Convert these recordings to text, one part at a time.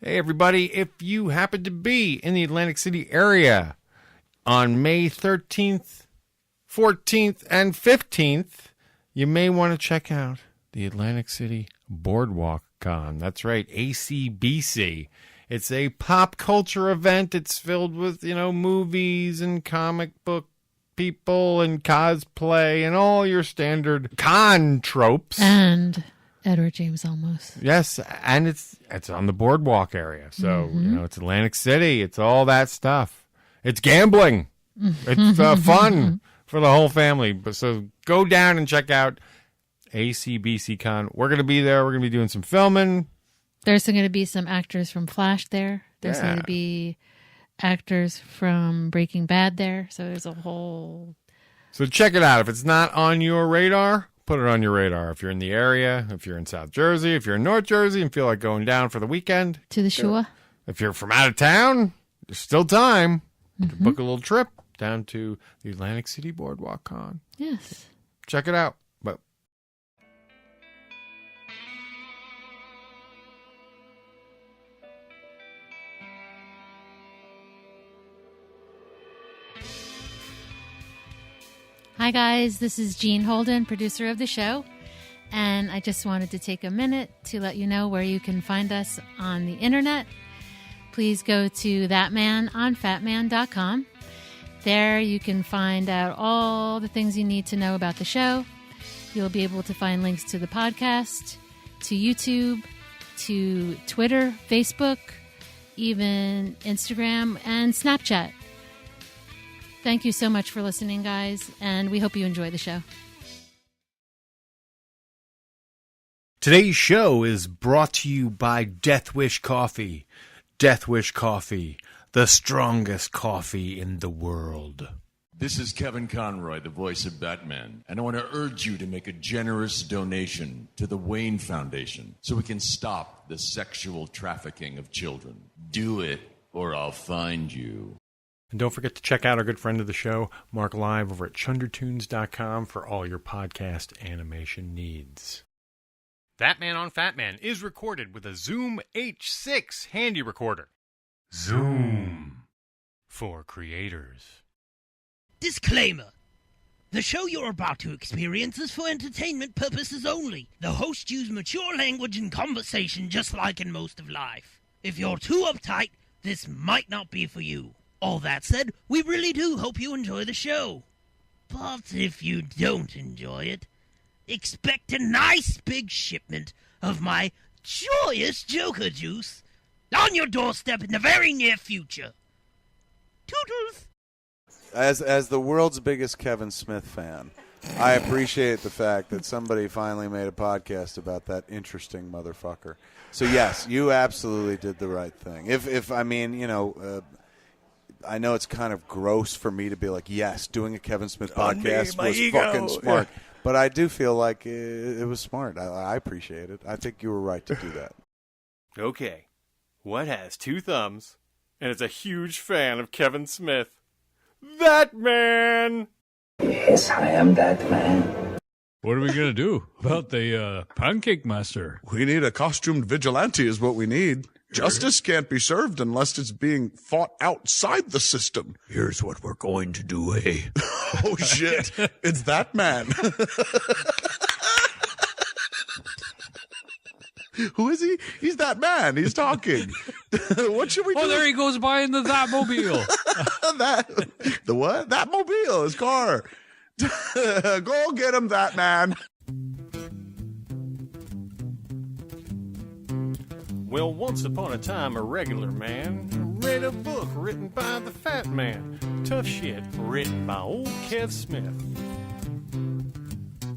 Hey, everybody, if you happen to be in the Atlantic City area on May 13th, 14th, and 15th, you may want to check out the Atlantic City Boardwalk Con. That's right, ACBC. It's a pop culture event. It's filled with, movies and comic book people and cosplay and all your standard con tropes. And Edward James Olmos. Yes, and it's on the boardwalk area. So, it's Atlantic City. It's all that stuff. It's gambling. It's fun for the whole family. So go down and check out ACBC Con. We're going to be there. We're going to be doing some filming. There's going to be some actors from Flash there. There's going to be actors from Breaking Bad there. So there's a whole... So check it out. If it's not on your radar, put it on your radar. If you're in the area, if you're in South Jersey, if you're in North Jersey and feel like going down for the weekend. To the shore. If you're from out of town, there's still time to book a little trip down to the Atlantic City Boardwalk Con. Yes. Check it out. But Hi, guys. This is Jean Holden, producer of the show. And I just wanted to take a minute to let you know where you can find us on the internet. Please go to ThatMan on Fatman.com. There you can find out all the things you need to know about the show. You'll be able to find links to the podcast, to YouTube, to Twitter, Facebook, even Instagram, and Snapchat. Thank you so much for listening, guys, and we hope you enjoy the show. today's show is brought to you by Death Wish Coffee. Death Wish Coffee, the strongest coffee in the world. This is Kevin Conroy, the voice of Batman, and I want to urge you to make a generous donation to the Wayne Foundation so we can stop the sexual trafficking of children. Do it, or I'll find you. And don't forget to check out our good friend of the show, Mark Live, over at chundertunes.com for all your podcast animation needs. ThatMan on Fatman is recorded with a Zoom H6 handy recorder. Zoom for creators. Disclaimer. The show you're about to experience is for entertainment purposes only. The hosts use mature language and conversation just like in most of life. If you're too uptight, this might not be for you. All that said, we really do hope you enjoy the show. But if you don't enjoy it, expect a nice big shipment of my joyous Joker juice on your doorstep in the very near future. Toodles! As the world's biggest Kevin Smith fan, I appreciate the fact that somebody finally made a podcast about that interesting motherfucker. So yes, you absolutely did the right thing. If I mean, I know it's kind of gross for me to be like, yes, doing a Kevin Smith podcast was fucking smart. Yeah. But I do feel like it was smart. I appreciate it. I think you were right to do that. Okay, what has two thumbs and is a huge fan of Kevin Smith? ThatMan! Yes, I am ThatMan. What are we going to do about the Pancake Master? We need a costumed vigilante is what we need. Justice can't be served unless it's being fought outside the system. Here's what we're going to do, eh? Oh, shit. It's ThatMan. Who is he? He's ThatMan. He's talking. What should we do? Oh, there he goes by in the Thatmobile. The what? Thatmobile, his car. Go get him, ThatMan. Well, once upon a time, a regular man read a book written by the Fat Man. Tough shit, written by old Kev Smith.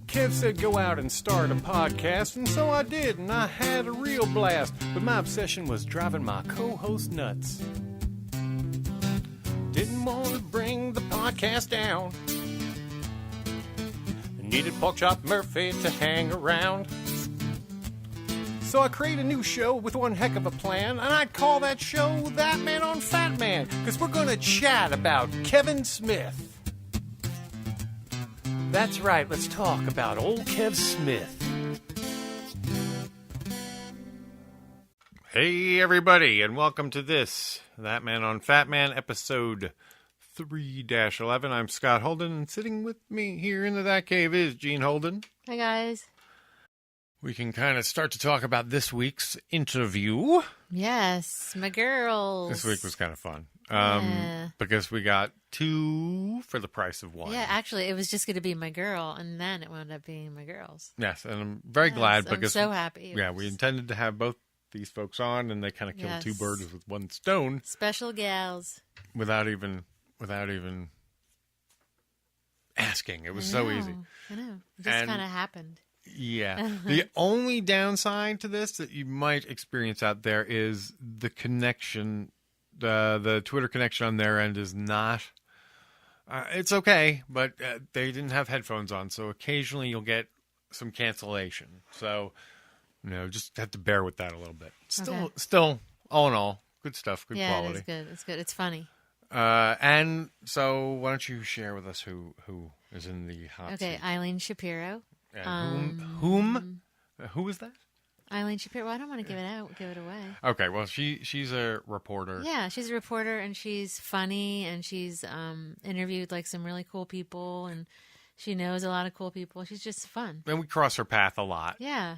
Kev said go out and start a podcast, and so I did, and I had a real blast. But my obsession was driving my co-host nuts. Didn't want to bring the podcast down. Needed Porkchop Murphy to hang around. So I created a new show with one heck of a plan, and I'd call that show ThatMan on Fatman, because we're going to chat about Kevin Smith. That's right, let's talk about old Kev Smith. Hey, everybody, and welcome to this, That Man on Fatman, episode 3-11. I'm Scott Holden, and sitting with me here in the That Cave is Gene Holden. Hi, guys. We can kind of start to talk about this week's interview. Yes, my girls. This week was kind of fun. Yeah. Because we got 2 for the price of 1. Yeah, actually, it was just going to be my girl, and then it wound up being my girls. Yes, and I'm very glad I'm because... so happy. Yeah, we intended to have both these folks on, and they kind of killed 2 birds with 1 stone. Special gals. Without even asking. It was so easy. I know. It just kind of happened. Yeah. The only downside to this that you might experience out there is the connection. The Twitter connection on their end is not... it's okay, but they didn't have headphones on, so occasionally you'll get some cancellation. So... just have to bear with that a little bit. Still, all in all, good stuff, good quality. Yeah, it's good. It's good. It's funny. And so, why don't you share with us who is in the hot seat? Okay, Eileen Shapiro. And who is that? Eileen Shapiro. Well, I don't want to give it away. Okay, well, she's a reporter. Yeah, she's a reporter, and she's funny, and she's interviewed like some really cool people, and she knows a lot of cool people. She's just fun. And we cross her path a lot. Yeah,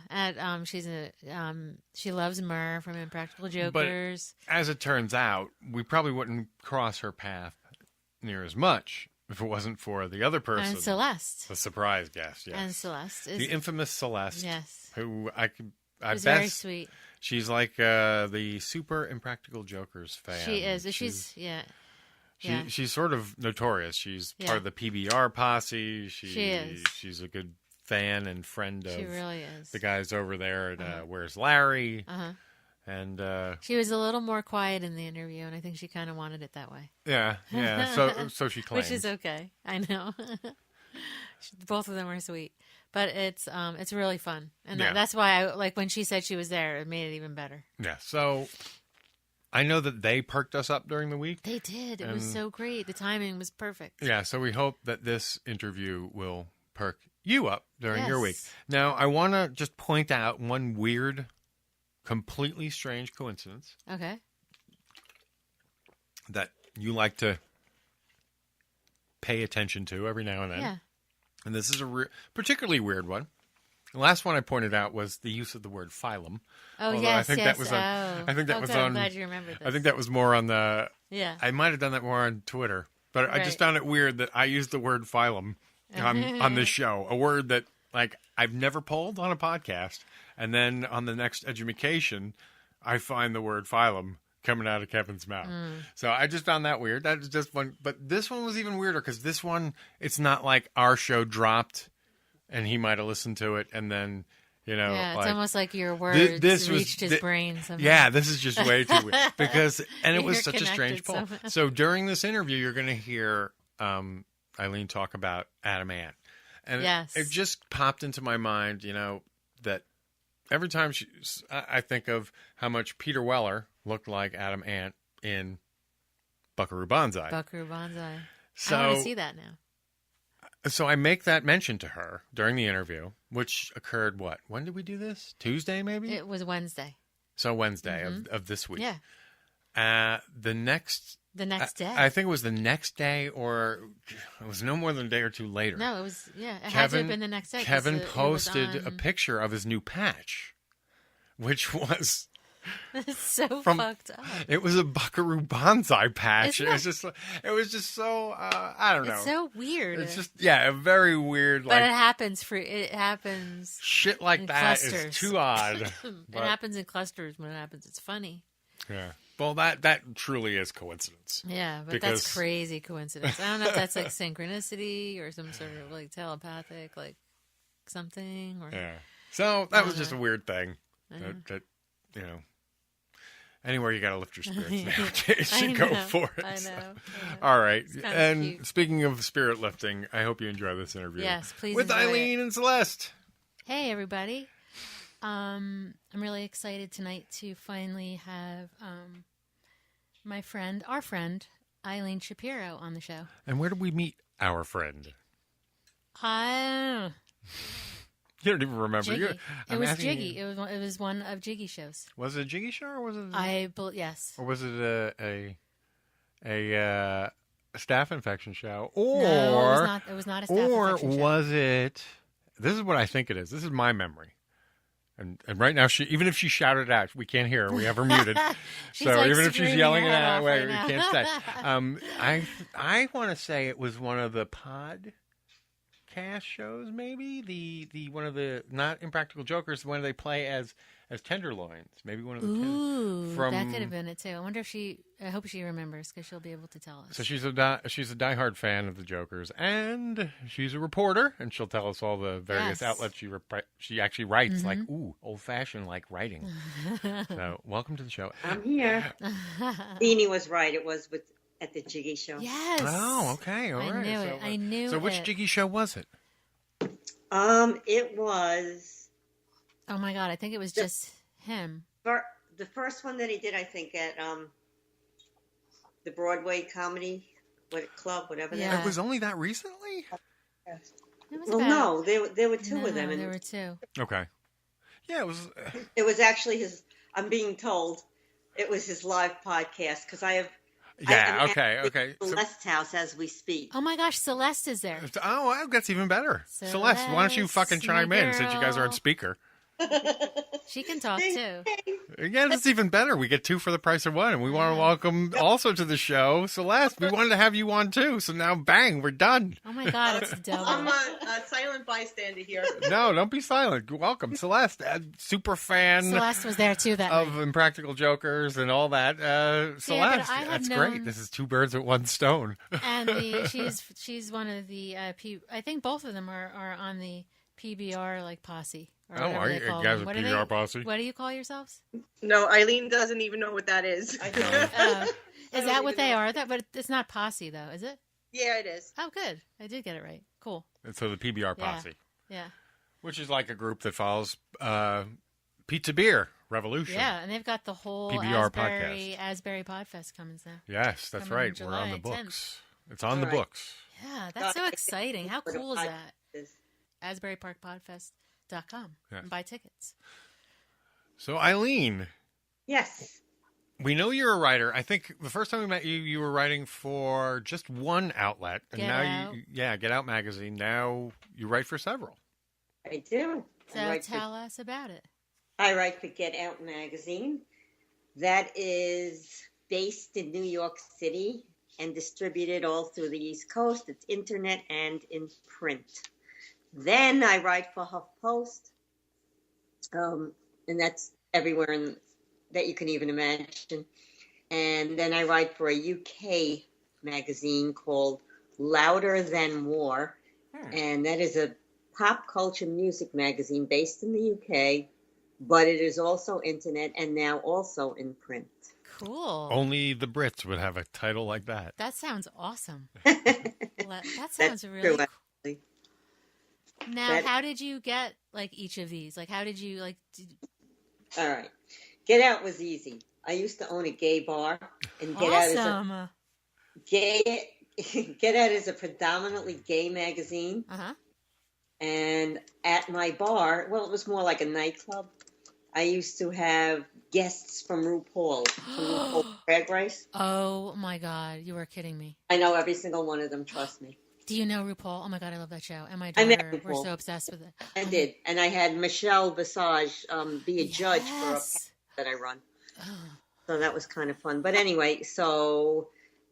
she loves Murr from Impractical Jokers. But as it turns out, we probably wouldn't cross her path near as much if it wasn't for the other person. And Celeste. The surprise guest, yes. And Celeste. The infamous Celeste. Yes. Who She's very sweet. She's like the super Impractical Jokers fan. She is. She's sort of notorious. She's part of the PBR Posse. She is. She's a good fan and friend of she really is. the guys over there at Where's Larry. And she was a little more quiet in the interview, and I think she kind of wanted it that way. Yeah. So she claims. Which is okay. I know. Both of them are sweet, but it's really fun, and that's why I like when she said she was there. It made it even better. Yeah. So I know that they perked us up during the week. They did. It was so great. The timing was perfect. Yeah. So we hope that this interview will perk you up during your week. Now, I want to just point out one weird, completely strange coincidence. Okay. That you like to pay attention to every now and then. Yeah. And this is a particularly weird one. The last one I pointed out was the use of the word phylum. Oh, although yes, I think that was on, I think that was on... I'm glad you remembered this. I think that was more on the... Yeah. I might have done that more on Twitter. But I just found it weird that I used the word phylum on this show. A word that, like, I've never pulled on a podcast. And then on the next education, I find the word phylum coming out of Kevin's mouth. So I just found that weird. That was just one. But this one was even weirder because this one, it's not like our show dropped and he might have listened to it and then, yeah, like, it's almost like your words reached his brain somehow. Yeah, this is just way too weird because, and it was such a strange pull. somehow. So during this interview, you're going to hear Eileen talk about Adam Ant. And it just popped into my mind, that every time I think of how much Peter Weller looked like Adam Ant in Buckaroo Banzai. Buckaroo Banzai. So, I want to see that now. So I make that mention to her during the interview, which occurred, when did we do this? Tuesday, maybe? It was Wednesday. So Wednesday of this week. Yeah. The next day. I think it was the next day, or it was no more than a day or two later. No, it was, it had to have been the next day. Kevin posted a picture of his new patch, which was... It's so fucked up. It was a Buckaroo Banzai patch. It was just so, I don't know. It's so weird. It's just, a very weird, but it happens shit like that clusters. is too odd. It happens in clusters. When it happens, it's funny. Yeah. Well, that truly is coincidence. Yeah, but that's crazy coincidence. I don't know if that's like synchronicity or some sort of like telepathic, like something. Or So that was just a weird thing. That anywhere you got to lift your spirits nowadays, you go for it. I know. All right. And cute. Speaking of spirit lifting, I hope you enjoy this interview. Yes, please. With Eileen and Celeste. Hey, everybody. I'm really excited tonight to finally have our friend, Eileen Shapiro on the show. And where did we meet our friend? You don't even remember. Jiggy. I'm It was asking Jiggy. you. It was one of Jiggy shows. Was it a Jiggy show or was it? Yes. Or was it a staph infection show? Or No, it was not a staph infection show. Or was it? This is what I think it is. This is my memory. And right now, even if she shouted out, we can't hear her. We have her muted. She's so like even if she's screaming yelling her it head out, off we right can't say. now. I want to say it was one of the podcast shows, maybe the one of the not Impractical Jokers, when they play as tenderloins. Maybe one of the. Ooh, that could have been it too. I wonder if I hope she remembers because she'll be able to tell us. So she's a diehard fan of the Jokers, and she's a reporter, and she'll tell us all the various outlets she actually writes, like old fashioned like writing. So welcome to the show. I'm here. Beanie was right. It was at the Jiggy show. Yes. Oh, okay, all right. I knew it. So which Jiggy show was it? It was. Oh my God! I think it was just him. The first one that he did, I think, at the Broadway Comedy Club, whatever. Yeah. That It was only that recently? no, there were two of them. There were two. Okay. Yeah, it was. It was actually his. I'm being told it was his live podcast because I have. Yeah. Okay. Celeste's house as we speak. Oh my gosh, Celeste is there. Oh, that's even better. Celeste, why don't you fucking chime in since you guys are on speaker? She can talk too. Yeah, that's even better. We get two for the price of one, and we want to welcome also to the show Celeste. We wanted to have you on too, so now bang, we're done. Oh my God, it's double. I'm a silent bystander here. No, don't be silent. Welcome, Celeste, super fan. Celeste was there too that of night. Impractical Jokers and all that. Celeste, that's known... great. This is two birds with one stone. And she's one of the I think both of them are on the PBR posse. Are you guys a PBR posse? What do you call yourselves? No, Eileen doesn't even know what that is. I don't. Is that what they are? But it's not posse though, is it? Yeah, it is. Oh, good. I did get it right. Cool. And so the PBR posse. Yeah. Which is like a group that follows Pizza Beer Revolution. Yeah, and they've got the whole PBR Asbury Podfest coming soon. Yes, that's right. We're on the books. It's on the books. Yeah, that's so exciting. How cool is that? AsburyParkPodfest.com and buy tickets. So Eileen. Yes. We know you're a writer. I think the first time we met you, you were writing for just one outlet. And Get Out Magazine. Now you write for several. I do. So tell us about it. I write for Get Out Magazine. That is based in New York City and distributed all through the East Coast. It's internet and in print. Then I write for Huffpost, and that's everywhere that you can even imagine. And then I write for a UK magazine called Louder Than War, and that is a pop culture music magazine based in the UK, but it is also internet and now also in print. Cool. Only the Brits would have a title like that. That sounds awesome. That sounds really cool. Now, how did you get each of these? How did you All right, Get Out was easy. I used to own a gay bar, and Get Out is a predominantly gay magazine. And at my bar, well, it was more like a nightclub. I used to have guests from RuPaul Drag Race. Oh my God, you were kidding me! I know every single one of them. Trust me. Do you know RuPaul? Oh my God, I love that show. And my daughter, we're so obsessed with it. I did. And I had Michelle Visage be a judge for a that I run. So that was kind of fun. But anyway, so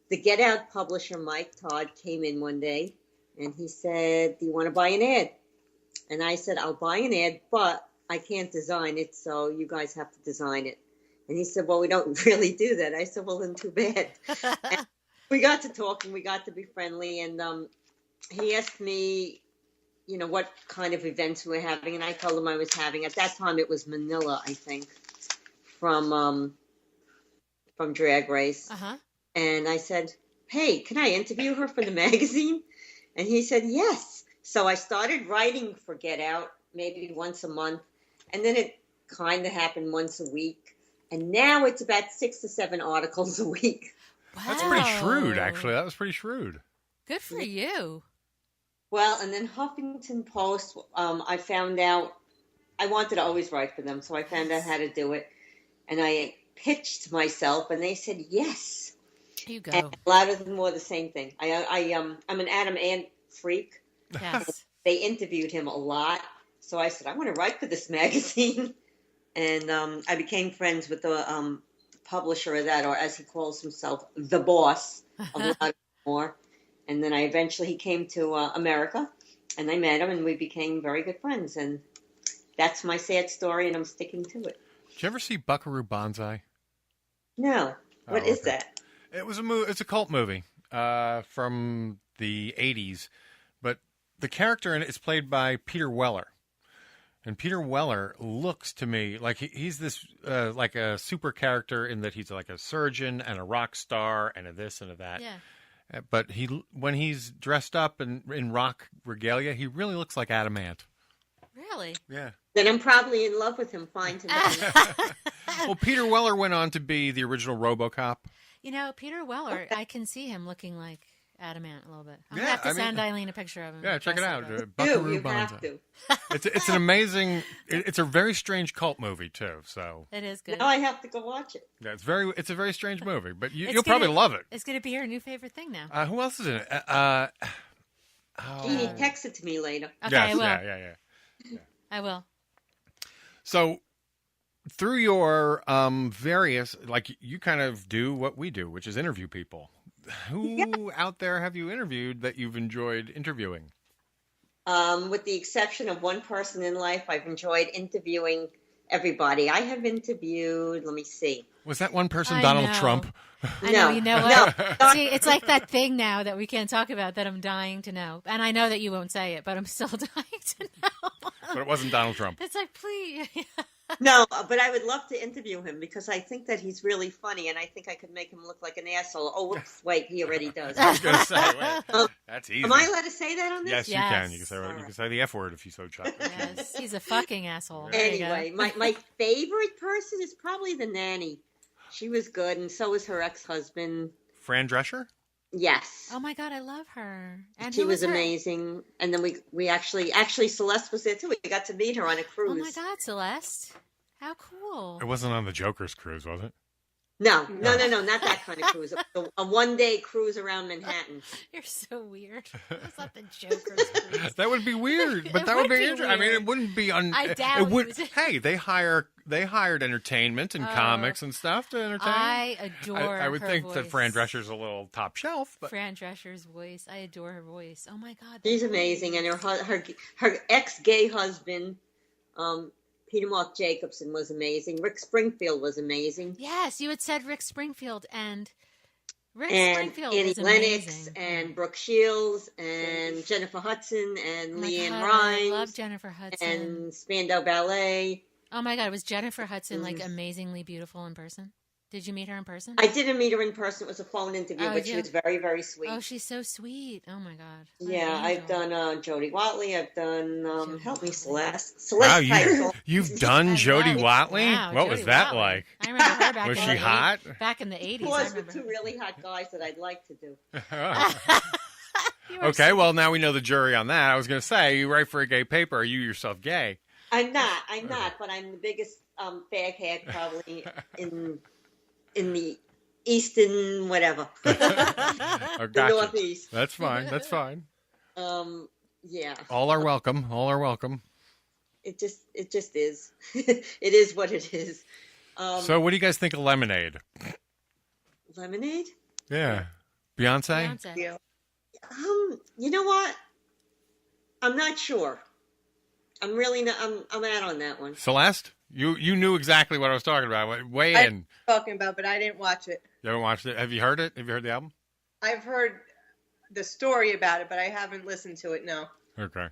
the Get Out publisher, Mike Todd, came in one day and he said, "Do you want to buy an ad?" And I said, "I'll buy an ad, but I can't design it, so you guys have to design it." And he said, "Well, we don't really do that." I said, "Well, then too bad." And we got to talking, we got to be friendly, and he asked me, what kind of events we were having, and I told him I was having, at that time it was Manila, I think, from Drag Race. And I said, "Hey, can I interview her for the magazine?" And he said, "Yes." So I started writing for Get Out maybe once a month, and then it kind of happened once a week. And now it's about 6 to 7 articles a week. Wow. That's pretty shrewd, actually. That was pretty shrewd. Good for you. Well, and then Huffington Post, I found out, I wanted to always write for them, so I found out how to do it. And I pitched myself, and they said yes. Here you go. And louder than more, the same thing. I'm an Adam Ant freak. Yes. They interviewed him a lot, so I said, I want to write for this magazine. And I became friends with the publisher of that, or as he calls himself, the boss, a lot more. And then he came to America, and I met him, and we became very good friends. And that's my sad story, and I'm sticking to it. Did you ever see Buckaroo Banzai? No. What is that? It was a movie. It's a cult movie from the 80s, but the character in it is played by Peter Weller. And Peter Weller looks to me like he's this like a super character in that he's like a surgeon and a rock star and a this and a that. Yeah. But when he's dressed up in rock regalia, he really looks like Adam Ant. Really? Yeah. Then I'm probably in love with him. Fine to know. Well, Peter Weller went on to be the original RoboCop. You know, Peter Weller, I can see him looking like Adam Ant a little bit. I'm Yeah, going to have to I mean- send Eileen a picture of him. Yeah, check it out. Dude, Buckaroo you Banzai. have to. It's an amazing. It's a very strange cult movie too. So It is good. Now I have to go watch it. yeah, it's a very strange movie, but you'll It's probably gonna- love it. It's going to be your new favorite thing now. Who else is in it? Jeannie, text it to me later. Okay, yes, I will. yeah. I will. So through your various, like you kind of do what we do, which is interview people. Who out there have you interviewed that you've enjoyed interviewing? With the exception of one person in life, I've enjoyed interviewing everybody. I have interviewed, let me see. Was that one person I Donald know. Trump? I know, No, you know what? See, it's like that thing now that we can't talk about that I'm dying to know. And I know that you won't say it, but I'm still dying to know. But it wasn't Donald Trump. It's like, please. No, but I would love to interview him because I think that he's really funny, and I think I could make him look like an asshole. Oh, whoops, wait, he already does. I was going to say, wait, that's easy. Am I allowed to say that on this? Yes, you Yes. can. You can say All you right. can say the F word if you so choose. Yes, he's a fucking asshole. There you go. Anyway, my favorite person is probably the nanny. She was good, and so was her ex-husband. Fran Drescher? Yes. Oh my God, I love her. And She who was her? amazing. And then we actually Celeste was there too. We got to meet her on a cruise. Oh my God, Celeste. How cool. It wasn't on the Joker's cruise, was it? No, not that kind of cruise. A one-day cruise around Manhattan. You're so weird. It's not the Joker's cruise. That would be weird, but It that would would be be interesting. I mean, weird. it wouldn't be I doubt it would. it was- Hey, they hired entertainment and comics and stuff to entertain. I adore I would her think voice. that Fran Drescher's a little top shelf, but Fran Drescher's voice. I adore her voice. Oh my God. She's amazing, and her ex-gay husband, Peter Mark Jacobson, was amazing. Rick Springfield was amazing. Yes, you had said Rick Springfield and Rick And Springfield Annie is Lennox amazing. and Brooke Shields and Jennifer Hudson and Oh my Leanne God, Rimes I love Jennifer Hudson. and Spandau Ballet. Oh my God, was Jennifer Hudson like amazingly beautiful in person? Did you meet her in person? I didn't meet her in person. It was a phone interview, Oh, but she yeah. was very, very sweet. Oh, she's so sweet. Oh my God. What an Yeah, I've angel. done Jodie Watley. I've done help me, Celeste. wow, Celeste Title. you've done Jodie Watley. Wow, What Jodie was that Watley. like? I remember her back Was in she the hot? Back in the 80s. I Was remember with two her. really hot guys that I'd like to do. You were Okay, so- well now we know the jury on that. I was going to say, you write for a gay paper. Are you yourself gay? I'm not, but I'm the biggest fag hag probably in the eastern whatever. Oh, The gotcha. Northeast. That's fine. That's fine. Yeah. All are welcome. All are welcome. It just is. It is what it is. So, what do you guys think of Lemonade? Lemonade? Yeah, Beyonce. Beyonce. Yeah. You know what? I'm not sure. I'm really not. I'm out on that one. Celeste, you knew exactly what I was talking about. Weigh I in. talking about, but I didn't watch it. You haven't watched it? Have you heard it? Have you heard the album? I've heard the story about it, but I haven't listened to it. No. Okay.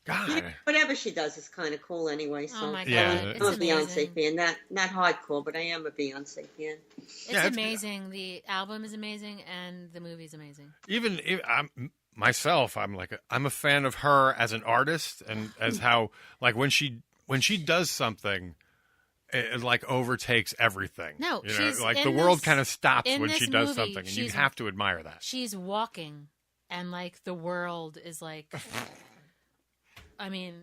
God. Whatever she does is kind of cool anyway. So Oh my God. Yeah, It's I'm a amazing. Beyonce fan. Not hardcore, but I am a Beyonce fan. It's Yeah, it's- amazing. The album is amazing, and the movie is amazing. Even if myself, I'm a fan of her as an artist, and as how like when she does something, it like overtakes everything. No, you know, she's like in the world this- kind of stops in when this she does movie, something, and you she's- have to admire that. She's walking and like the world is like, I mean,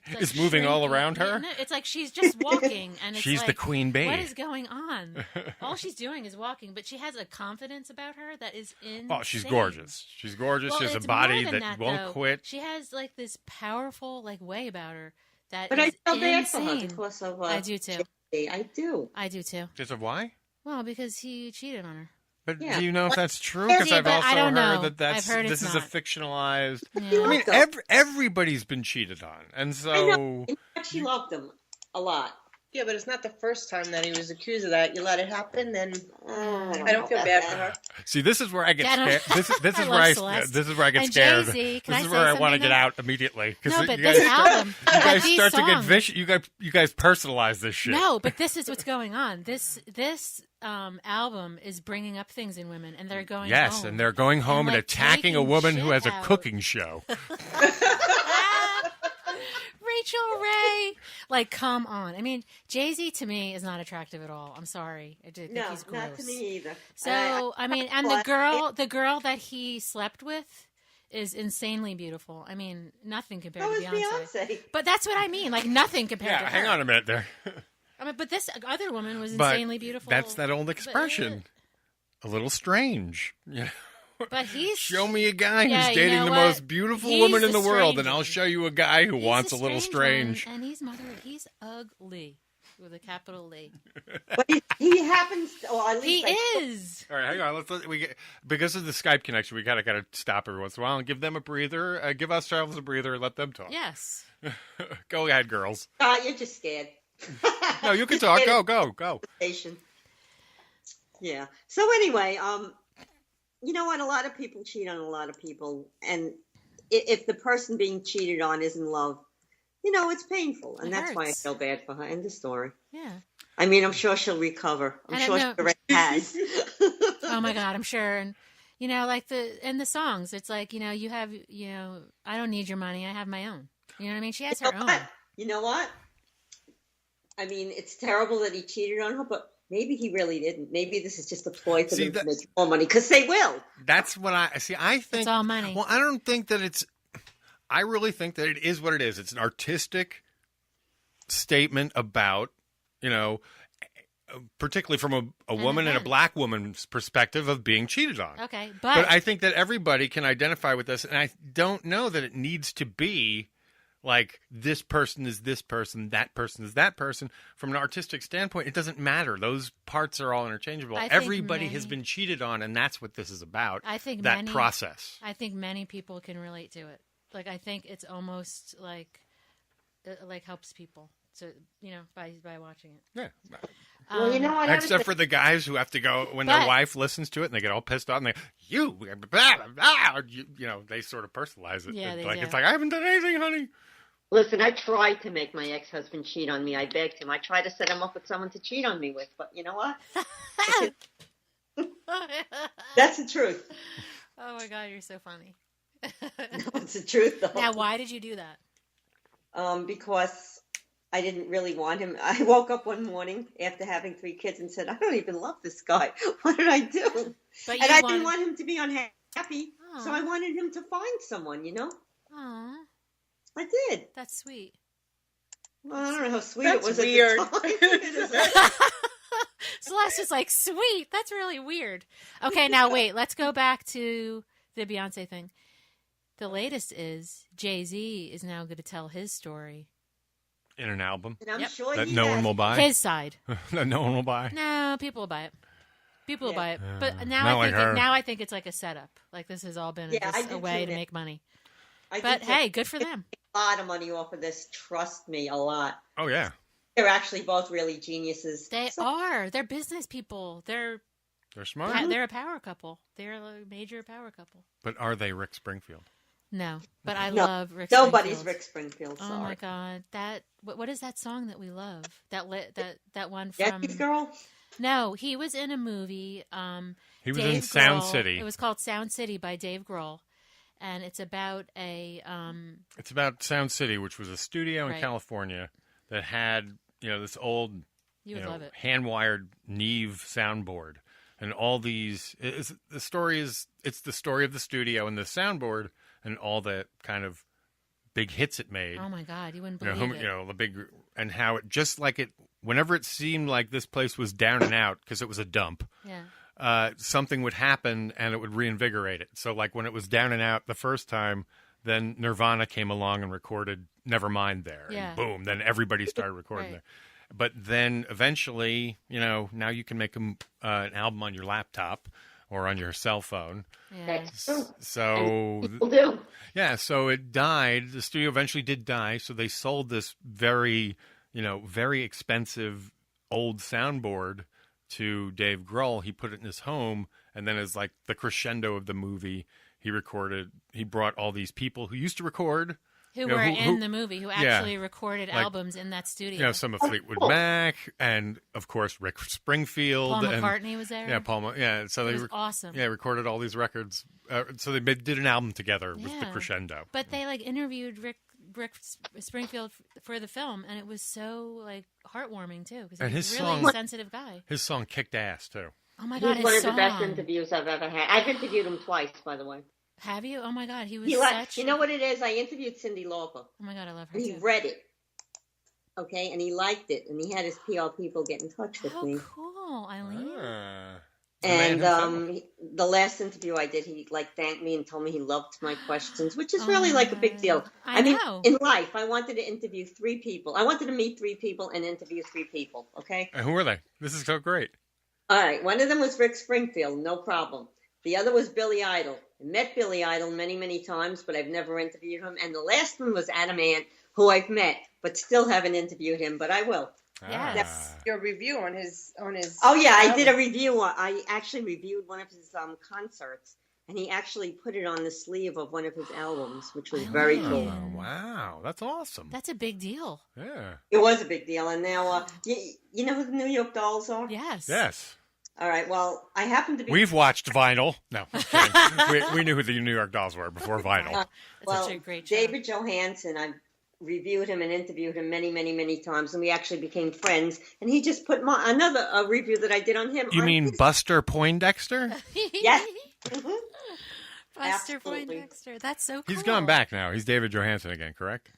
it's moving all around her. It's like she's just walking, and it's she's like, the queen bee. What is going on? All she's doing is walking, but she has a confidence about her that is insane. Oh, she's gorgeous. She's gorgeous. Well, she has a it's body more than that though. won't quit. She has like this powerful like way about her that But is I feel bad for her insane. because of. I do too. I do. I do too. Because of why? Well, because he cheated on her. But Yeah. do you know if that's true? Because I've also I don't know. heard that I've heard this it's is a not. fictionalized. Yeah. I mean, everybody's been cheated on, and I so know. In fact, she loved him a lot. Yeah, but it's not the first time that he was accused of that. You let it happen, then I don't feel know bad about for her. see, this is where I get Get scared. This I is love where Celeste. this is where I get And scared. Jay-Z, can this I is say where I want to something get though? out immediately. No, you but guys this start, album, you guys these start to get songs- vicious. You guys personalize this shit. No, but this is what's going on. This album is bringing up things in women, and they're going Yes, home. and they're going home and like, attacking a taking woman who shit has a out. cooking show. Rachel Ray, like, come on. I mean, Jay-Z to me is not attractive at all. I'm sorry. I think No, he's gross. not to me either. So I mean, and the girl that he slept with is insanely beautiful. I mean, nothing compared So to is Beyonce. Beyonce. But that's what I mean. Like nothing compared Yeah, to her. hang on a minute there. I mean, but this other woman was But insanely beautiful. that's that old expression. A little strange. Yeah. But he's Show me a guy Yeah, who's you dating know the what? most beautiful He's woman in the the world, strange and I'll one. show you a guy who wants a little strange. one, and he's ugly with a capital E. But he happens. Well, at He least is. All right, hang on. Because of the Skype connection, we gotta stop every once in a while and give them a breather. Give ourselves a breather and let them talk. Yes. Go ahead, girls. You're just scared. No, you can talk. Go. Yeah. So anyway, you know what? A lot of people cheat on a lot of people, and if the person being cheated on is in love, you know, it's painful, and It that's why I hurts. feel bad for her. End of story. Yeah. I mean, I'm sure she'll recover. I'm I sure don't she know. already has. Oh my God, I'm sure. And you know, like the songs, it's like, you know, I don't need your money. I have my own. You know what I mean? She has her own. You know what? I mean, it's terrible that he cheated on her, but maybe he really didn't. Maybe this is just a ploy for them to make more money, because they will. That's what I see. I think It's all money. Well, I don't think that it's. I really think that it is what it is. It's an statement about, you know, particularly from a woman and a black woman's perspective of being cheated on. Okay, but I think that everybody can identify with this, and I don't know that it needs to be like this person is this person, that person is that person. From an artistic standpoint, it doesn't matter. Those parts are all interchangeable. Everybody has been cheated on, and that's what this is about. I think that process. I think many people can relate to it. Like, I think it's almost like it helps people to, you know, by watching it. Yeah. Well, you know what? Except for the guys who have to go when their wife listens to it and they get all pissed off and they, blah, blah, blah, you know, they sort of personalize it. Yeah, they like do. it's like, I haven't done anything, honey. Listen, I tried to make my ex-husband cheat on me. I begged him. I tried to set him up with someone to cheat on me with, but you know what? That's the truth. Oh my God, you're so funny. It's the truth, though. Now, why did you do that? Because I didn't really want him. I woke up one morning after having 3 kids and said, I don't even love this guy. What did I do? But and I didn't want him to be unhappy, so Aw. I wanted him to find someone, you know? Aw, I did. that's sweet. Well, I don't know how sweet That's it was weird. at the time. Celeste is like, sweet. That's really weird. Okay, now wait. Let's go back to the Beyonce thing. The latest is Jay-Z is now going to tell his story. In an album. And I'm sure That he no has. one will buy. His side. That no one will buy. No, people will buy it. People will buy it. But not now like her. I think it's like a setup. Like this has all been Yeah, I just a do way too, to Nick. make money. I But think hey, good for them. a lot of money off of this. Trust me, a lot. Oh, yeah. They're actually both really geniuses. They are. They're business people. They're smart. They're a power couple. They're a major power couple. But are they Rick Springfield? No, but I No, love Rick nobody's Springfield. Rick Springfield. Oh Sorry. my God, what is that song that we love? That one from Jackie's Girl. No, he was in a movie. He was Dave in Sound Grohl. City. It was called Sound City by Dave Grohl, and it's about a. It's about Sound City, which was a studio in Right. California that had, you know, this old, You would love it. hand-wired Neve soundboard and all these. It's the story of the studio and the soundboard and all the kind of big hits it made. Oh my God, you wouldn't believe it. The big, and how it just like it. Whenever it seemed like this place was down and out because it was a dump. Yeah. Something would happen and it would reinvigorate it. So like when it was down and out the first time, then Nirvana came along and recorded Nevermind there. Yeah. And boom, then everybody started recording there. But then eventually, now you can make an album on your laptop or on your cell phone. Yeah. So people do. Yeah, so it died. The studio eventually did die, so they sold this very expensive old soundboard to Dave Grohl. He put it in his home, and then as like the crescendo of the movie, he brought all these people who used to record. Who were in the movie, who actually recorded albums in that studio. Some of Fleetwood Mac, and of course Rick Springfield. Paul McCartney was there. Yeah, so it was awesome. Yeah, recorded all these records. So they did an album together with the crescendo. But they interviewed Rick Springfield for the film, and it was so heartwarming too, because he's a really sensitive guy. His song kicked ass too. Oh my God, he's one of the best interviews I've ever had. I've interviewed him twice, by the way. Have you? Oh my God, he was You know what it is? I interviewed Cyndi Lauper. Oh my God, I love her. And he read it, okay, and he liked it, and he had his PR people get in touch with me. Cool, Eileen. And the last interview I did, he thanked me and told me he loved my questions, which is really a big deal. I mean, know. in life, I wanted to interview 3 people. I wanted to meet 3 people and interview 3 people, okay? And who were they? This is so great. All right, one of them was Rick Springfield, no problem. The other was Billy Idol. I met Billy Idol many, many times, but I've never interviewed him. And the last one was Adam Ant, who I've met, but still haven't interviewed him, but I will. Yes. Your review on his. Oh yeah, I did a review. I actually reviewed one of his concerts, and he actually put it on the sleeve of one of his albums, which was very cool. Wow, that's awesome. That's a big deal. Yeah, it was a big deal. And now, you know who the New York Dolls are? Yes. All right. Well, I happen to be. We've watched Vinyl. No, we knew who the New York Dolls were before Vinyl. Well, David Johansen, I reviewed him and interviewed him many, many, many times, and we actually became friends. And he just put another review that I did on him. You mean Buster Poindexter? Yes. Mm-hmm. Buster Poindexter. That's so cool. He's gone back now. He's David Johansen again, correct?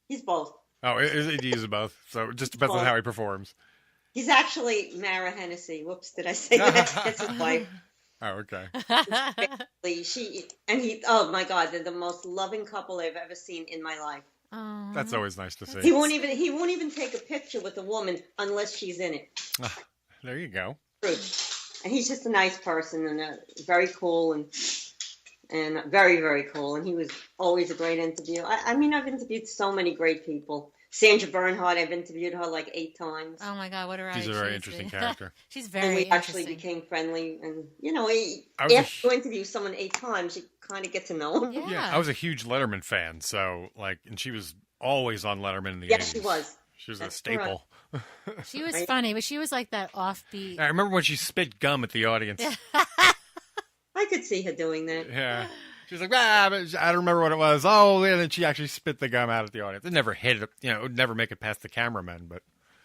He's both. Oh, he uses both. So it just depends on how he performs. He's actually Mara Hennessy. Whoops, did I say that? That's his wife. Oh, okay. Oh my God, they're the most loving couple I've ever seen in my life. Oh, that's always nice to see. He won't even take a picture with a woman unless she's in it. There you go. And he's just a nice person and very cool and very, very cool. And he was always a great interview. I mean, I've interviewed so many great people. Sandra Bernhard, I've interviewed her 8 times. Oh my God, what a ride! She's a very interesting character. She's very. And we actually became friendly, and after you interview someone 8 times, you kind of get to know them. Yeah, I was a huge Letterman fan, so and she was always on Letterman in the 80s. Yes, she was. She was a staple. She was funny, but she was like that offbeat. I remember when she spit gum at the audience. I could see her doing that. Yeah. She's like, but I don't remember what it was. Oh, and then she actually spit the gum out at the audience. It never hit it, it would never make it past the cameraman, but.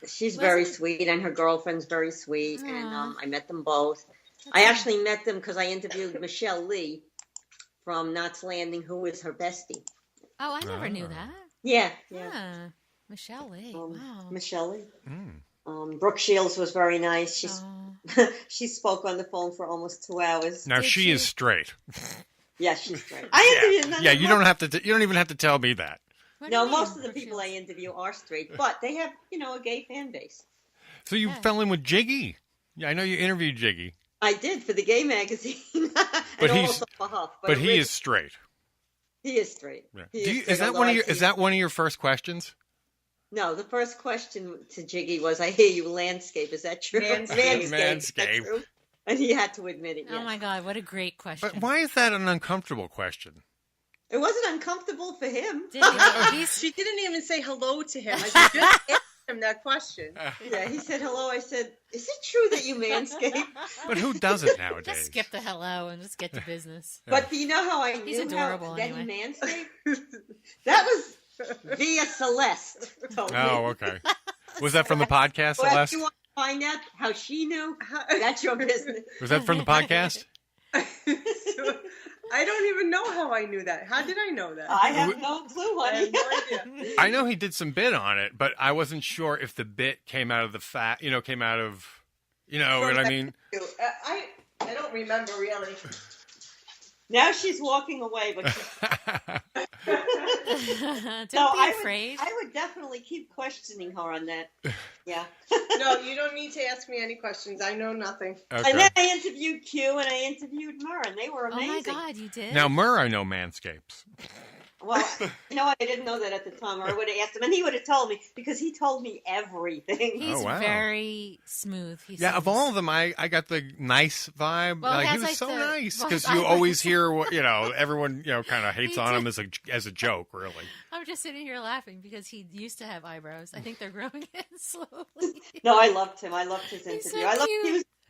She's very sweet, and her girlfriend's very sweet, and I met them both. I actually met them because I interviewed Michelle Lee from Knots Landing, who was her bestie. Oh, I never knew that. Yeah. Michelle Lee. Wow. Michelle Lee. Brooke Shields was very nice. She spoke on the phone for almost 2 hours. Now she is straight. Yeah, she's straight. I interviewed you don't have to. You don't even have to tell me that. No, most of the people I interview are straight, but they have a gay fan base. So you fell in with Jiggy. Yeah, I know you interviewed Jiggy. I did for the Gay Magazine. But he is straight. He is straight. Yeah. Is that one of your first questions? No, the first question to Jiggy was, "I hear you landscape. Is that true?" Manscape. Is that true? And he had to admit it. Yes. Oh my God, what a great question! But why is that an uncomfortable question? It wasn't uncomfortable for him. She didn't even say hello to him. I just asked him that question. Yeah, he said hello. I said, "Is it true that you manscape?" But who does it nowadays? Just skip the hello and just get to business. But do you know how I He's knew adorable that anyway. he manscaped? That was via Celeste. Oh, okay. Was that from the podcast, Celeste? find out how she knew. That's your business. Was that from the podcast? I don't even know how I knew that. How did I know that? I have no clue, I honey. have no idea. I know he did some bit on it, but I wasn't sure if the bit came out of came out of, you know what I mean? I don't remember really. Now she's walking away, but Don't no, be afraid. I would definitely keep questioning her on that. Yeah. No, you don't need to ask me any questions. I know nothing. Okay. And then I interviewed Q and I interviewed Mur, and they were Oh amazing. my God, you did? Now, Mur, I know manscapes. Well, you know what? I didn't know that at the time, or I would have asked him, and he would have told me because he told me everything. He's Oh, wow. very smooth. Yeah, of all of them, I got the nice vibe. Well, Like, he he was has, so like, nice well, because I you like- always hear what everyone kind of hates Me on too. him as a joke, really. I'm just sitting here laughing because he used to have eyebrows. I think they're growing in slowly. No, I loved him. I loved his He's interview. so I loved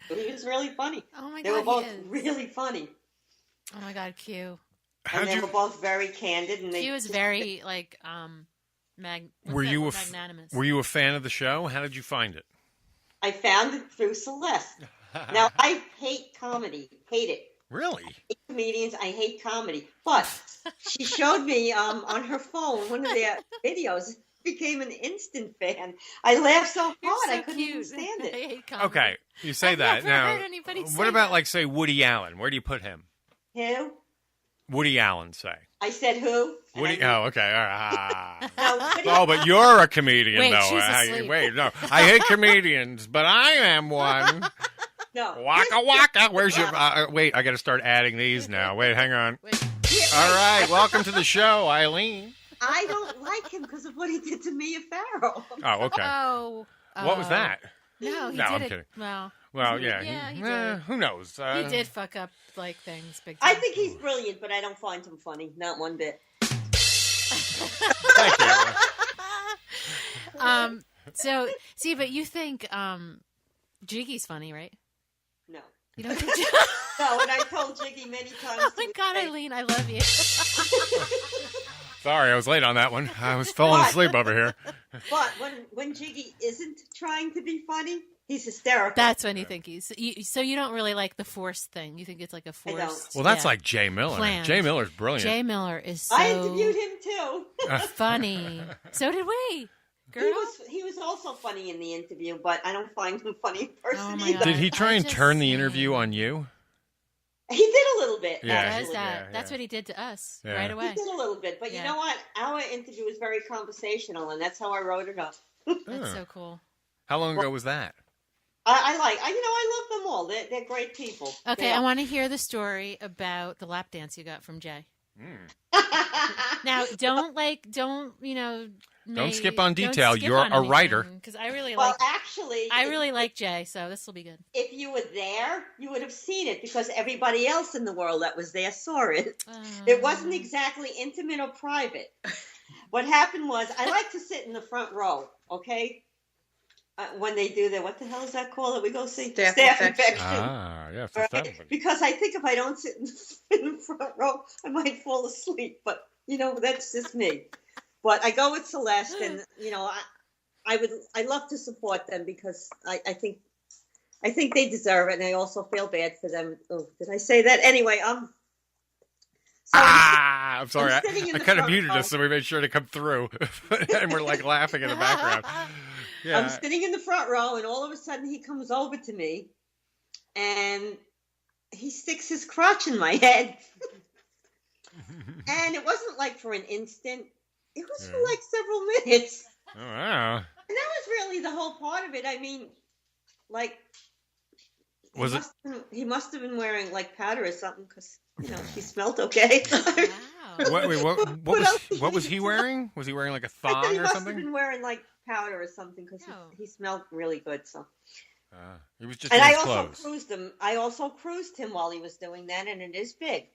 cute. he was really funny. Oh my They God, were both he is. really funny, Oh my God, Q. How'd and they you? were both very candid. And they Q is very Were you a magnanimous. Were you a fan of the show? How did you find it? I found it through Celeste. Now I hate comedy. Hate it. Really? I hate comedians. I hate comedy. But she showed me on her phone one of their videos. Became an instant fan. I laughed so hard You're so I couldn't even cute. stand I it. hate comedy. Okay, you say I've that never now. heard anybody say What about that. like say Woody Allen? Where do you put him? Who? Woody Allen, say. I said who? And Woody. I- Oh, okay. All right. No, Woody- Oh, but you're a comedian, Wait, though. she's asleep. Wait, no. I hate comedians, but I am one. no. Waka waka. Where's your? Wait, I got to start adding these now. Wait, hang on. Wait. All right, welcome to the show, Eileen. I don't like him because of what he did to Mia Farrow. Oh, okay. Oh. What was that? No, he No, did I'm it. kidding. Well, Well, yeah. Yeah, he eh, did. who knows? he did fuck up like things big time. I think he's brilliant, but I don't find him funny. Not one bit. Thank you. So see, but you think Jiggy's funny, right? No. You don't think? No, and I told Jiggy many times. Oh my to God, say- Eileen, I love you. Sorry, I was late on that one. I was falling asleep over here. But when Jiggy isn't trying to be funny, he's hysterical. That's when you think he's. So you don't really like the forced thing. You think it's like a I don't. forced. Well, that's yeah. like Jay Miller. Planned. Jay Miller's brilliant. Jay Miller is so I interviewed him too. funny. So did we. Girl. He was also funny in the interview, but I don't find him funny in person Oh my either. God. Did he try I and just turn the saying. interview on you? He did a little bit. Yeah, Does actually. that? yeah, That's yeah. what he did to us Yeah. right He away. did a little bit, but Yeah. you know what? Our interview was very conversational, and that's how I wrote it up. That's Huh. so cool. How long ago was that? I love them all. They're great people. Okay, Yeah. I want to hear the story about the lap dance you got from Jay. Mm. Now, don't skip on detail. You're a writer. because I really Well, like. actually, I really like Jay, so this will be good. if you were there, you would have seen it because everybody else in the world that was there saw it. It wasn't exactly intimate or private. What happened was, I like to sit in the front row, okay? When they do their, what the hell is that called that we go see? Staph infection. Ah, yeah. All right? Because I think if I don't sit in the front row, I might fall asleep. But, that's just me. But I go with Celeste, and, I love to support them because I think they deserve it, and I also feel bad for them. Oh, did I say that? Anyway, so I'm sorry. I'm sitting in I the kind of front muted row. us so we made sure to come through. And we're like laughing in the background. Yeah. I'm sitting in the front row, and all of a sudden he comes over to me, and he sticks his crotch in my head. And it wasn't like for an instant. It was for like several minutes. Oh, wow. And that was really the whole part of it. I mean, like, he must have been wearing like powder or something because, she smelled okay. Wow. What was he wearing? Was he wearing like a I thong think he or must have something? been wearing like powder or something because No. he smelled really good. So. He was just And in I his also clothes. cruised him. I also cruised him while he was doing that, and it is big.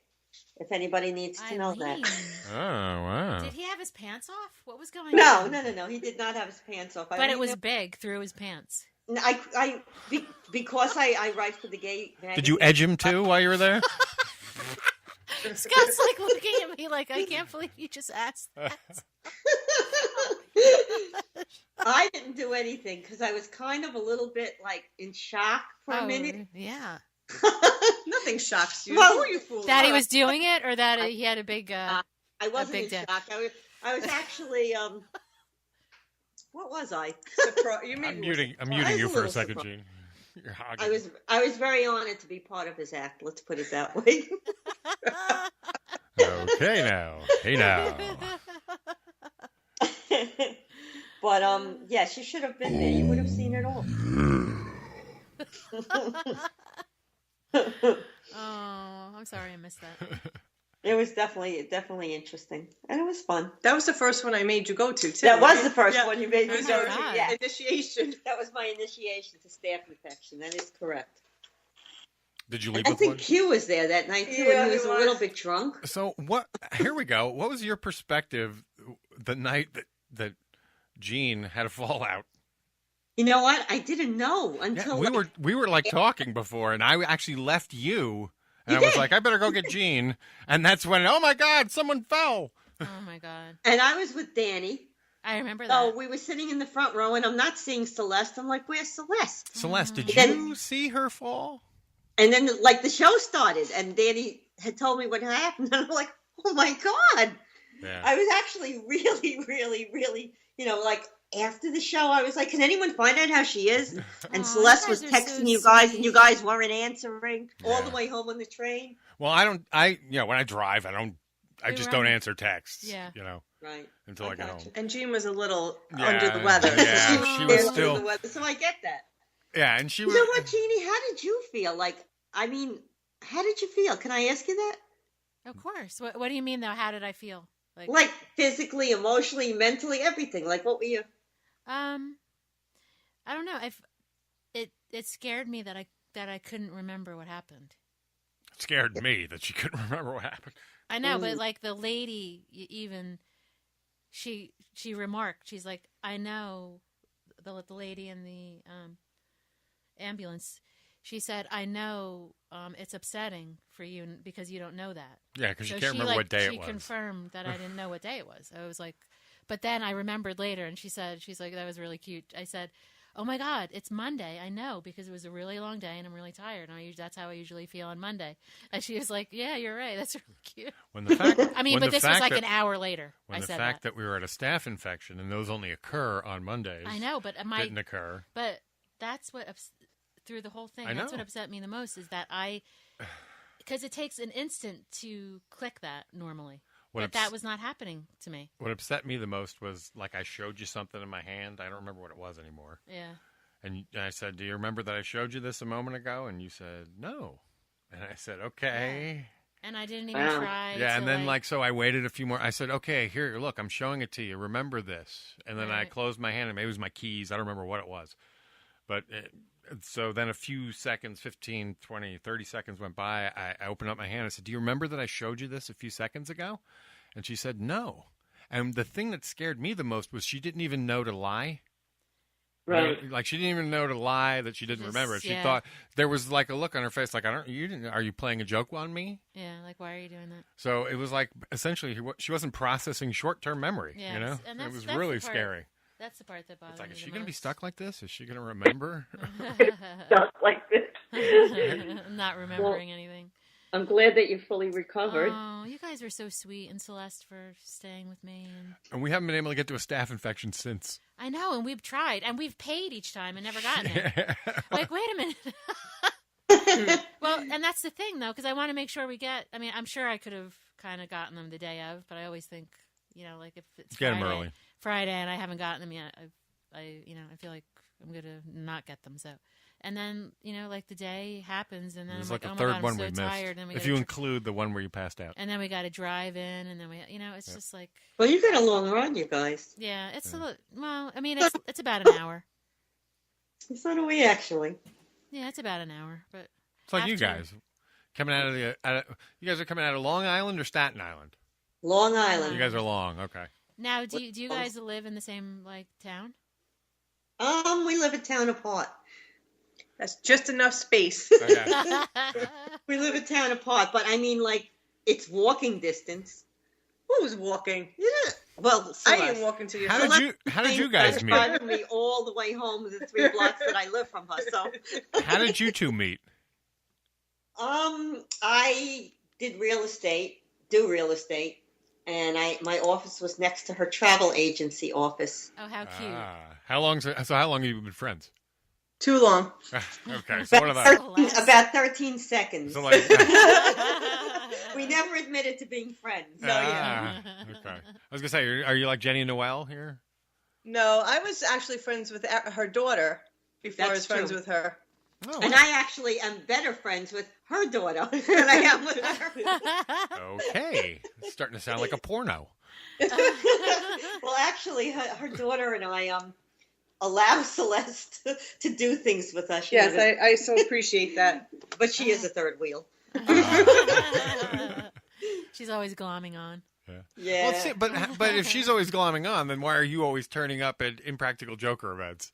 If anybody needs to know that. Eileen. Oh, wow. Did he have his pants off? What was going No. on? He did not have his pants off. But it was big through his pants. Because I write for the gay magazine. Did you edge him too while you were there? Scott's like looking at me like, I can't believe you just asked that. I didn't do anything because I was kind of a little bit like in shock for a minute. Yeah. Nothing shocks you. Well, Who are you fooling? That he was doing it, or that he had a big. I wasn't in day. shock. I was actually. What was I? I'm muting you for a second, Gene. You're hogging. I was very honored to be part of his act. Let's put it that way. Okay now. Hey now. But yes, you should have been there. You would have seen it all. Oh, I'm sorry I missed that. It was definitely interesting, and it was fun. That was the first one I made you go to, too. That was the first one you made me go to. Yeah. Yeah, Initiation. that was my initiation to staph infection. That is correct. Did you leave I with think one? Q was there that night too, Yeah, and he was he a was. little bit drunk. So what? Here we go. What was your perspective the night that Gene had a fallout? You know what? I didn't know until we were like talking before, and I actually left you, and I was like, I better go get Gene, and that's when, oh my God, someone fell. Oh my God. And I was with Danny. I remember that. Oh, we were sitting in the front row, and I'm not seeing Celeste. I'm like, where's Celeste? Celeste, did And you see her fall? And then, like, the show started, and Danny had told me what had happened, and I'm like, oh my God. Yeah. I was actually really, really, really, like, after the show, I was like, can anyone find out how she is? And Celeste was texting you guys, and you guys weren't answering all the way home on the train. Well, when I drive, I just don't answer texts. Yeah. Right. Until I get home. And Jean was a little under the weather. Yeah, she was still. Under the weather, so I get that. Yeah, and she was. You know what, Jeannie? How did you feel? How did you feel? Can I ask you that? Of course. What do you mean, though? How did I feel? Like physically, emotionally, mentally, everything. Like, what were you? I don't know. It scared me that I couldn't remember what happened. It scared me that she couldn't remember what happened. I know, but like the lady, even she remarked, she's like, I know the lady in the ambulance. She said, I know it's upsetting for you because you don't know that. Yeah, because you can't remember what day it was. She confirmed that I didn't know what day it was. I was like, but then I remembered later, and she's like, that was really cute. I said, oh my God, it's Monday. I know, because it was a really long day and I'm really tired. And that's how I usually feel on Monday. And she was like, yeah, you're right. That's really cute. But this was like an hour later. When the fact that we were at a staph infection and those only occur on Mondays. I know, but didn't occur. But that's what through the whole thing. That's what upset me the most is that because it takes an instant to click that normally. But that was not happening to me. What upset me the most was, like, I showed you something in my hand. I don't remember what it was anymore. Yeah. And I said, do you remember that I showed you this a moment ago? And you said, no. And I said, okay. Yeah. And I didn't even try. Yeah, and then, so I waited a few more. I said, okay, here, look, I'm showing it to you. Remember this. And then I closed my hand, and maybe it was my keys. I don't remember what it was. But so then a few seconds, 15, 20, 30 seconds went by. I opened up my hand. I said, do you remember that I showed you this a few seconds ago? And she said, no. And the thing that scared me the most was she didn't even know to lie. Right. Like, she didn't even know to lie that she didn't remember it. She thought there was like a look on her face like, are you playing a joke on me? Yeah, like, why are you doing that? So it was like, essentially, she wasn't processing short-term memory, and it was really scary. That's the part that bothers me. It's like, is she going to be stuck like this? Is she going to remember? Stuck like this. Not remembering anything. I'm glad that you're fully recovered. Oh, you guys are so sweet, and Celeste for staying with me. And we haven't been able to get to a staph infection since. I know, and we've tried, and we've paid each time and never gotten it. Like, wait a minute. Well, and that's the thing, though, because I want to make sure we get, I'm sure I could have kind of gotten them the day of, but I always think, like if it's get them early. Friday and I haven't gotten them yet, I feel like I'm going to not get them, so. And then, like the day happens, and then I'm like, oh my God, I'm so tired. And if you include the one where you passed out. And then we got to drive in, and then it's just like. Well, you got a long run, you guys. Yeah, it's a little, it's about an hour. So do we, actually. Yeah, it's about an hour, but. It's like you guys coming out of you guys are coming out of Long Island or Staten Island? Long Island. You guys are long, okay. Now, do you guys live in the same town? We live a town apart. That's just enough space. Okay. We live a town apart, but it's walking distance. Who's walking? Yeah. Well, I didn't walk into your. How did you guys meet? Driving me all the way home the 3 blocks that I live from her. So, how did you two meet? I did real estate, and my office was next to her travel agency office. Oh, how cute! How long have you been friends? Too long. Okay, so what about about 13 seconds. So like, we never admitted to being friends. So yeah. Okay. I was gonna say, are you like Jenny and Noelle here? No, I was actually friends with her daughter before I was friends with her. Oh, and I actually am better friends with her daughter than I am with her. Okay, it's starting to sound like a porno. Well, actually, her daughter and I allow Celeste to do things with us. Yes, I so appreciate that. But she is a third wheel. She's always glomming on. Yeah. Well, see, but if she's always glomming on, then why are you always turning up at Impractical Joker events?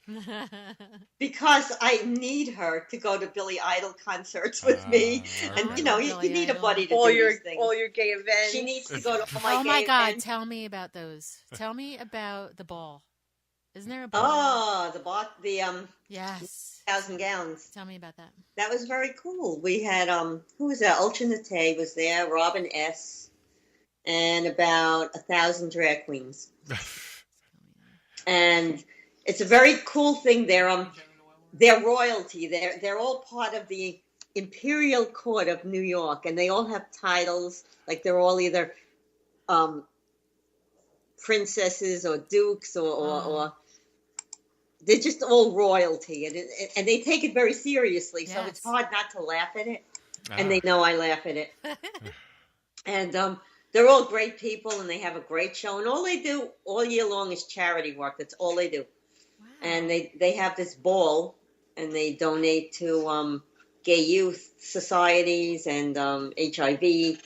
Because I need her to go to Billy Idol concerts with me, and you need a buddy to do these things. All your gay events. She needs to go to all my Oh gay my God! events. Tell me about those. Tell me about the ball. Isn't there a ball? Oh, the yes, 1,000 gowns. Tell me about that. That was very cool. We had who was there? Ultra Nate was there, Robin S. and about 1,000 drag queens. And it's a very cool thing. They're royalty. They're all part of the Imperial Court of New York, and they all have titles. Like they're all either princesses or dukes or they're just all royalty, and they take it very seriously. Yes. So it's hard not to laugh at it, and they know I laugh at it. And they're all great people, and they have a great show. And all they do all year long is charity work. That's all they do. Wow. And they have this ball, and they donate to gay youth societies and HIV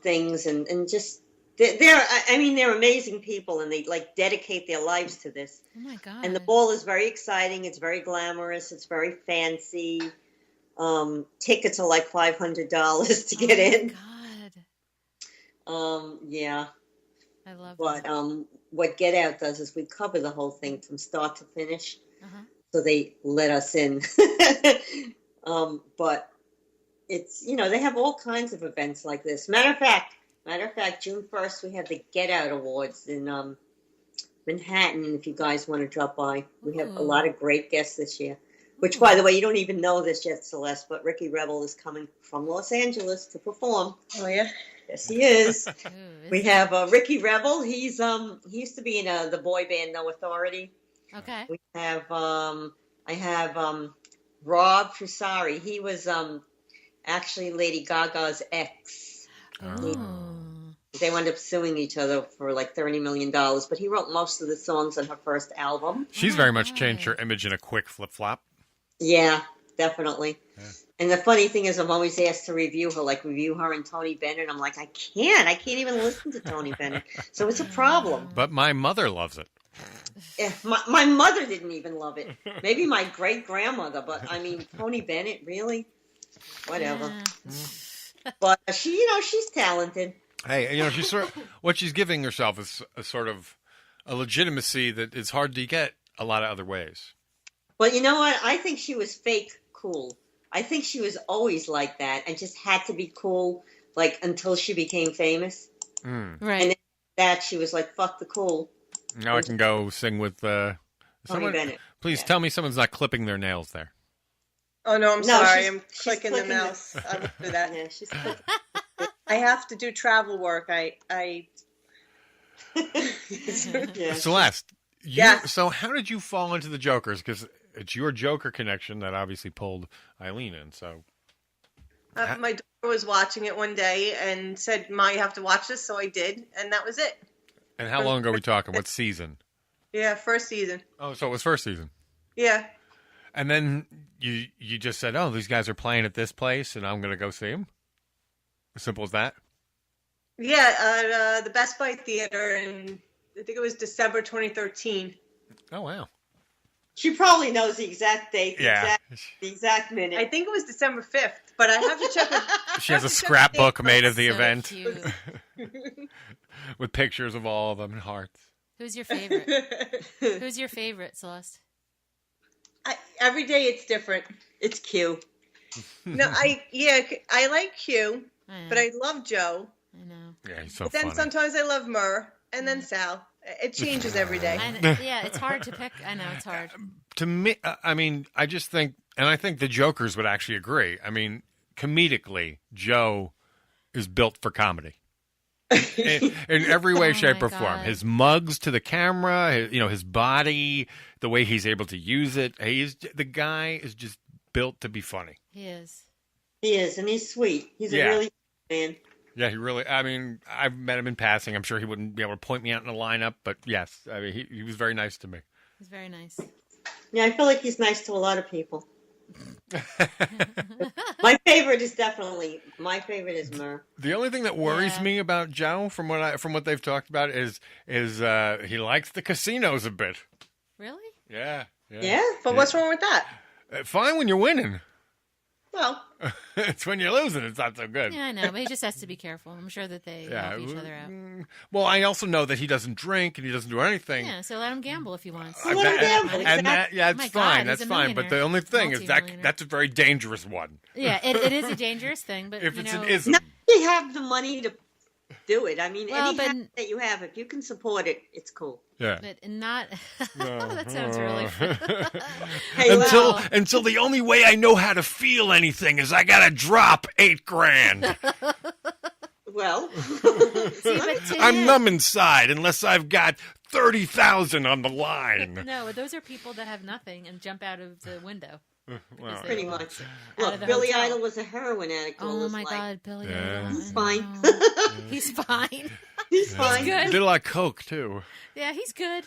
things, and just they're amazing people, and they like dedicate their lives to this. Oh my God! And the ball is very exciting. It's very glamorous. It's very fancy. Tickets are like $500 to get in. God. Yeah. I love but that. What Get Out does is we cover the whole thing from start to finish. So they let us in. But it's, they have all kinds of events like this. Matter of fact, June 1st, we have the Get Out Awards in Manhattan, if you guys want to drop by. We have a lot of great guests this year. Which, by the way, you don't even know this yet, Celeste, but Ricky Rebel is coming from Los Angeles to perform. Oh, yeah? Yes, he is. We have Ricky Rebel. He used to be in the boy band No Authority. Okay. We have I have Rob Fusari. He was actually Lady Gaga's ex. They wound up suing each other for like $30 million, but he wrote most of the songs on her first album. She's very much changed her image in a quick flip-flop. Yeah, definitely. Yeah. And the funny thing is, I'm always asked to review her and Tony Bennett. I'm like, I can't even listen to Tony Bennett. So it's a problem. But my mother loves it. Yeah, my mother didn't even love it. Maybe my great-grandmother, but I mean, Tony Bennett, really? Whatever. Yeah. But she's talented. Hey, she's what she's giving herself is a sort of a legitimacy that is hard to get a lot of other ways. Well, you know what? I think she was fake cool. I think she was always like that and just had to be cool, like, until she became famous. Right. And then that she was like, fuck the cool. Now I can go sing with Tony Bennett. Please tell me someone's not clipping their nails there. Oh, no, I'm sorry. I'm clicking the mouse. I won't do that. Yeah, she's clicking. I have to do travel work. I Celeste, yes. So how did you fall into the Jokers? Because it's your Joker connection that obviously pulled Eileen in. So my daughter was watching it one day and said, "Ma, you have to watch this," so I did, and that was it. And how long ago are we talking? What season? Yeah, first season. Oh, so it was first season. Yeah. And then you just said, "Oh, these guys are playing at this place, and I'm going to go see them." As simple as that? Yeah, the Best Buy Theater, and I think it was December 2013. Oh, wow. She probably knows the exact date, the exact minute. I think it was December 5th, but I have to check. She has a scrapbook made of the event. with pictures of all of them and hearts. Who's your favorite? Who's your favorite, Celeste? Every day it's different. It's Q. No, I like Q, but I love Joe. I know. Yeah, he's so But then funny. sometimes I love Murr, and then Sal. It changes every day. Yeah, it's hard to pick. I know, it's hard. To me, I mean, I just think, and I think the Jokers would actually agree. I mean, comedically, Joe is built for comedy. in every way, shape, or form. His mugs to the camera, his body, the way he's able to use it. The guy is just built to be funny. He is. He is, and he's sweet. He's a really man. Yeah, he really. I mean, I've met him in passing. I'm sure he wouldn't be able to point me out in a lineup, but yes, I mean, he was very nice to me. He's very nice. Yeah, I feel like he's nice to a lot of people. My favorite is Murr. The only thing that worries me about Joe, from what they've talked about, is he likes the casinos a bit. Really? Yeah. But what's wrong with that? Fine when you're winning. Well, it's when you're losing, it's not so good. Yeah, I know, but he just has to be careful. I'm sure that they help each other out. Well, I also know that he doesn't drink and he doesn't do anything. Yeah, so let him gamble if he wants. Let him gamble. And Oh it's fine. That's fine. But the only thing is that's a very dangerous one. Yeah, it is a dangerous thing. But if it's an ism, now you have the money to do it. I mean, Well, any but- habit that you have, if you can support it, it's cool. Yeah. But not. That sounds really. Hey, until the only way I know how to feel anything is I gotta drop $8,000. Well, See, but to I'm him- numb inside unless I've got 30,000 on the line. No, but those are people that have nothing and jump out of the window. Well, They pretty walk much. out of Look, the Billy hotel. Idol was a heroin addict. all Oh his my life. God, Billy Yeah. Idol. He's I fine. know. He's fine. He's fine. good. Did a lot of coke too Yeah, he's good.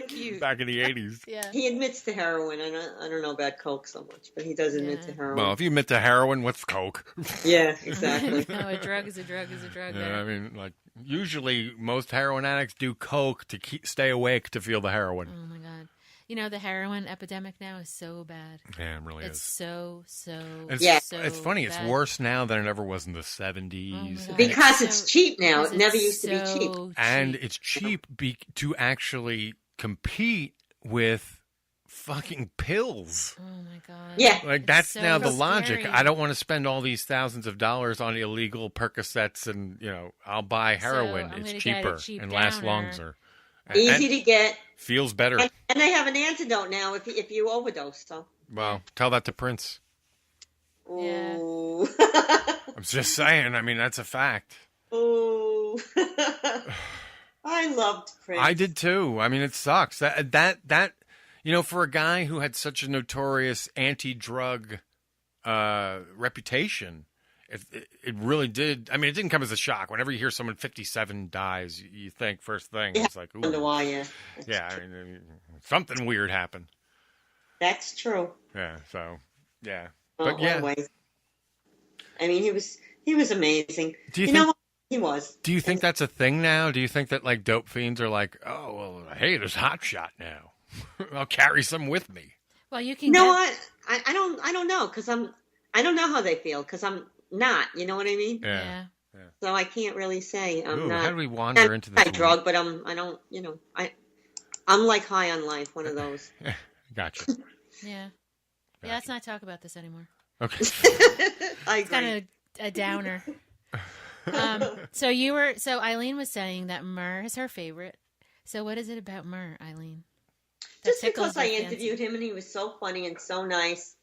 Cute. back in the 80s. Yeah. He admits to heroin. I don't know about coke so much, but he does admit to heroin. Well, if you admit to heroin, what's coke? Yeah, exactly. No, a drug is a drug is a drug. Yeah, I mean, like usually most heroin addicts do coke to stay awake to feel the heroin. Oh my God. You know, the heroin epidemic now is so bad. Yeah, it really It's is. so It's funny. It's bad. worse now than it ever was in the 70s. Oh my God. Because So- it's cheap now. because It never it's used to be so cheap. And it's cheap to actually compete with fucking pills. Oh my God. Yeah. Like It's that's so now the logic. scary. I don't want to spend all these thousands of dollars on illegal Percocets, and I'll buy heroin. I'm it's gonna get a cheaper cheap and lasts downer. longer. Easy And to get. feels better. And they have an antidote now if you overdose. So. Well, tell that to Prince. Yeah. Ooh. I'm just saying. I mean, that's a fact. Ooh. I loved Prince. I did too. I mean, it sucks that for a guy who had such a notorious anti-drug reputation, it really did. I mean, it didn't come as a shock. Whenever you hear someone 57 dies, you think first thing it's like, Wonder ooh, why, yeah. yeah. I mean, something weird happened. That's true. Yeah. So, yeah. Well, But yeah. always. I mean, he was amazing. Do you you think- know what? He was. Do you think that's a thing now? Do you think that like dope fiends are like, oh well, hey, there's Hot Shot now. I'll carry some with me. Well, you can. You know get, what? I don't know because I don't know how they feel because I'm not. You know what I mean? Yeah. So I can't really say. I'm Ooh, not. how do we wander into this? I drug, but I don't. I'm like high on life. One of those. Gotcha. Yeah. Yeah. Let's not talk about this anymore. Okay. I It's agree. kind of a downer. So Eileen was saying that Murr is her favorite. So what is it about Murr, Eileen? that Just tickles because I your fancy? interviewed him and he was so funny and so nice.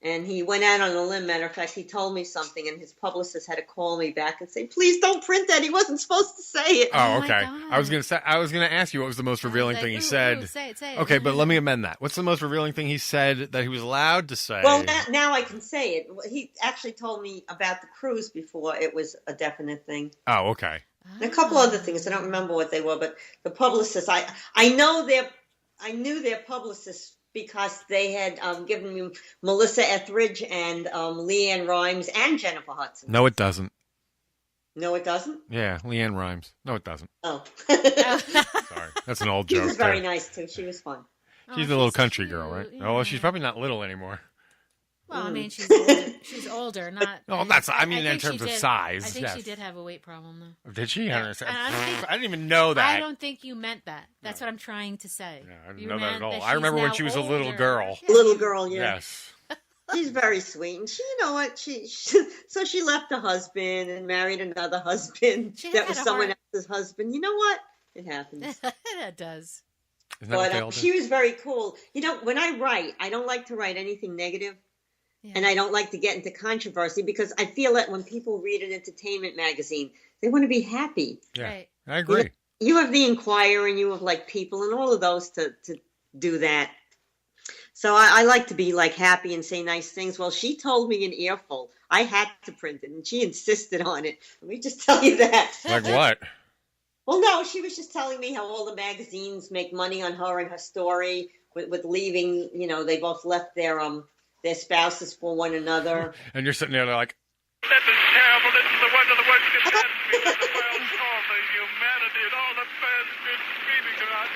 And he went out on a limb. Matter of fact, he told me something, and his publicist had to call me back and say, "Please don't print that. He wasn't supposed to say it." Oh, Oh my okay. God. I was gonna ask you what was the most revealing Like, thing he ooh, said. ooh, say it. Okay, but let me amend that. What's the most revealing thing he said that he was allowed to say? Well, now I can say it. He actually told me about the cruise before it was a definite thing. Oh, okay. And a couple other things. I don't remember what they were, but the publicist, I knew their publicists because they had given me Melissa Etheridge and Leanne Rimes and Jennifer Hudson. No, it doesn't. No, it doesn't? Yeah, Leanne Rimes. No, it doesn't. Oh. Sorry, that's an old She joke. was very there. nice, too. She was fun. She's a little country girl, right? Oh, well, she's probably not little anymore. Well, I mean, she's older. She's older, not. Oh, that's. I mean, in think terms she of did- size. I think yes. she did have a weight problem, though. Did she? Yeah. I don't know. And I didn't even know that. I don't think you meant that. That's what I'm trying to say. Yeah, I didn't You know that at meant all. that I remember she's when now she was a little older. girl. Yeah. Little girl, yeah. Yes. She's very sweet, and she, you know what? So she left a husband and married another husband She that had was a someone heart. else's husband. You know what? It happens. It does. Isn't that what But they all do? she was very cool. You know, when I write, I don't like to write anything negative, Yeah. and I don't like to get into controversy because I feel that when people read an entertainment magazine, they want to be happy. Yeah, Right. I agree. You have the Inquirer, and you have like People, and all of those to do that. So I like to be like happy and say nice things. Well, she told me an earful. I had to print it, and she insisted on it. Let me just tell you that. Like what? Well, no, she was just telling me how all the magazines make money on her and her story with leaving. You know, they both left their spouses for one another. And you're sitting there like, This is terrible. This is the worst catastrophe that the world saw for humanity and all the fans been screaming about.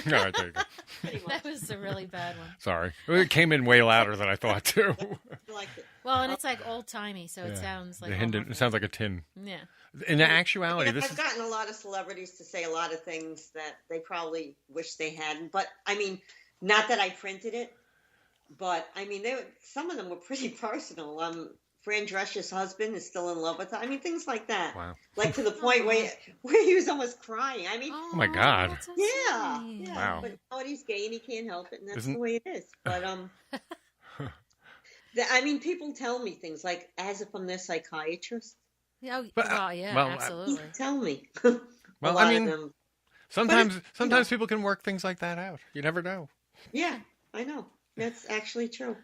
all right, there you go. That was a really bad one. Sorry. It came in way louder than I thought, too. I liked it. Well, and it's like old timey, so it Yeah. sounds like. The Hinden- it sounds like a tin. Yeah. In actuality, You know, this I've is. gotten a lot of celebrities to say a lot of things that they probably wish they hadn't. But I mean, not that I printed it, but I mean, some of them were pretty personal. Fran Drescher's husband is still in love with her. I mean, things like that. Wow. Like to the point where he was almost crying. I mean, Oh my God. that's so yeah, sweet. yeah. Wow. But you know what? He's gay and he can't help it, and that's Isn't- the way it is. But I mean, people tell me things like as if I'm their psychiatrist. Yeah, But, well, yeah, well, absolutely. Tell me. Well, a lot I mean, of them. sometimes people can work things like that out. You never know. Yeah, I know. That's actually true.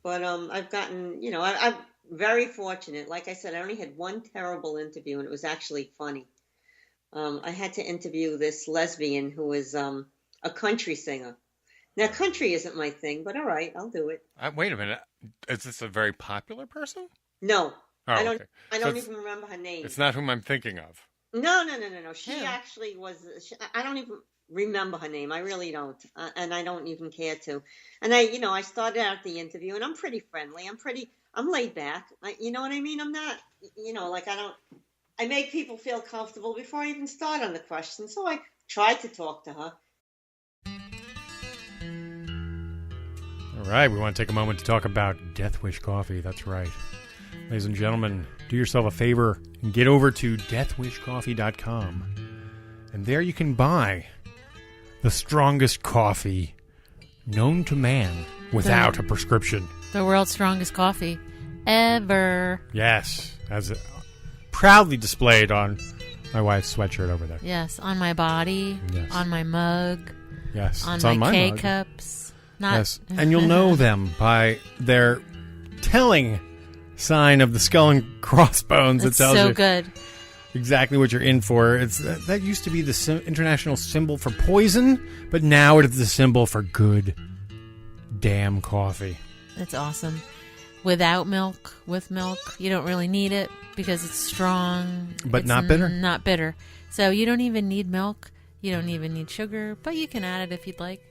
But I've gotten, you know, I'm very fortunate. Like I said, I only had one terrible interview, and it was actually funny. I had to interview this lesbian who was a country singer. Now, country isn't my thing, but all right, I'll do it. Wait a minute. Is this a very popular person? No, Oh, I don't. okay. I So don't it's- even remember her name. It's not whom I'm thinking of. No. She Who? actually was. I don't even remember her name. I really don't, and I don't even care to. And I started out the interview, and I'm pretty friendly. I'm laid back. You know what I mean? I'm not, like I make people feel comfortable before I even start on the question. So I tried to talk to her. All right, we want to take a moment to talk about Death Wish Coffee. That's right. Ladies and gentlemen, do yourself a favor and get over to deathwishcoffee.com. And there you can buy the strongest coffee known to man without a prescription. The world's strongest coffee ever. Yes, as proudly displayed on my wife's sweatshirt over there. Yes, on my body, Yes. on my mug, Yes, on it's my on my mug. K-cups. Not, Yes, and you'll know them by their telling sign of the skull and crossbones. It's that tells so you good. exactly what you're in for. It's that used to be the international symbol for poison, but now it is the symbol for good damn coffee. It's awesome. Without milk, with milk, you don't really need it because it's strong. But It's not bitter? Not bitter. So you don't even need milk. You don't even need sugar, but you can add it if you'd like.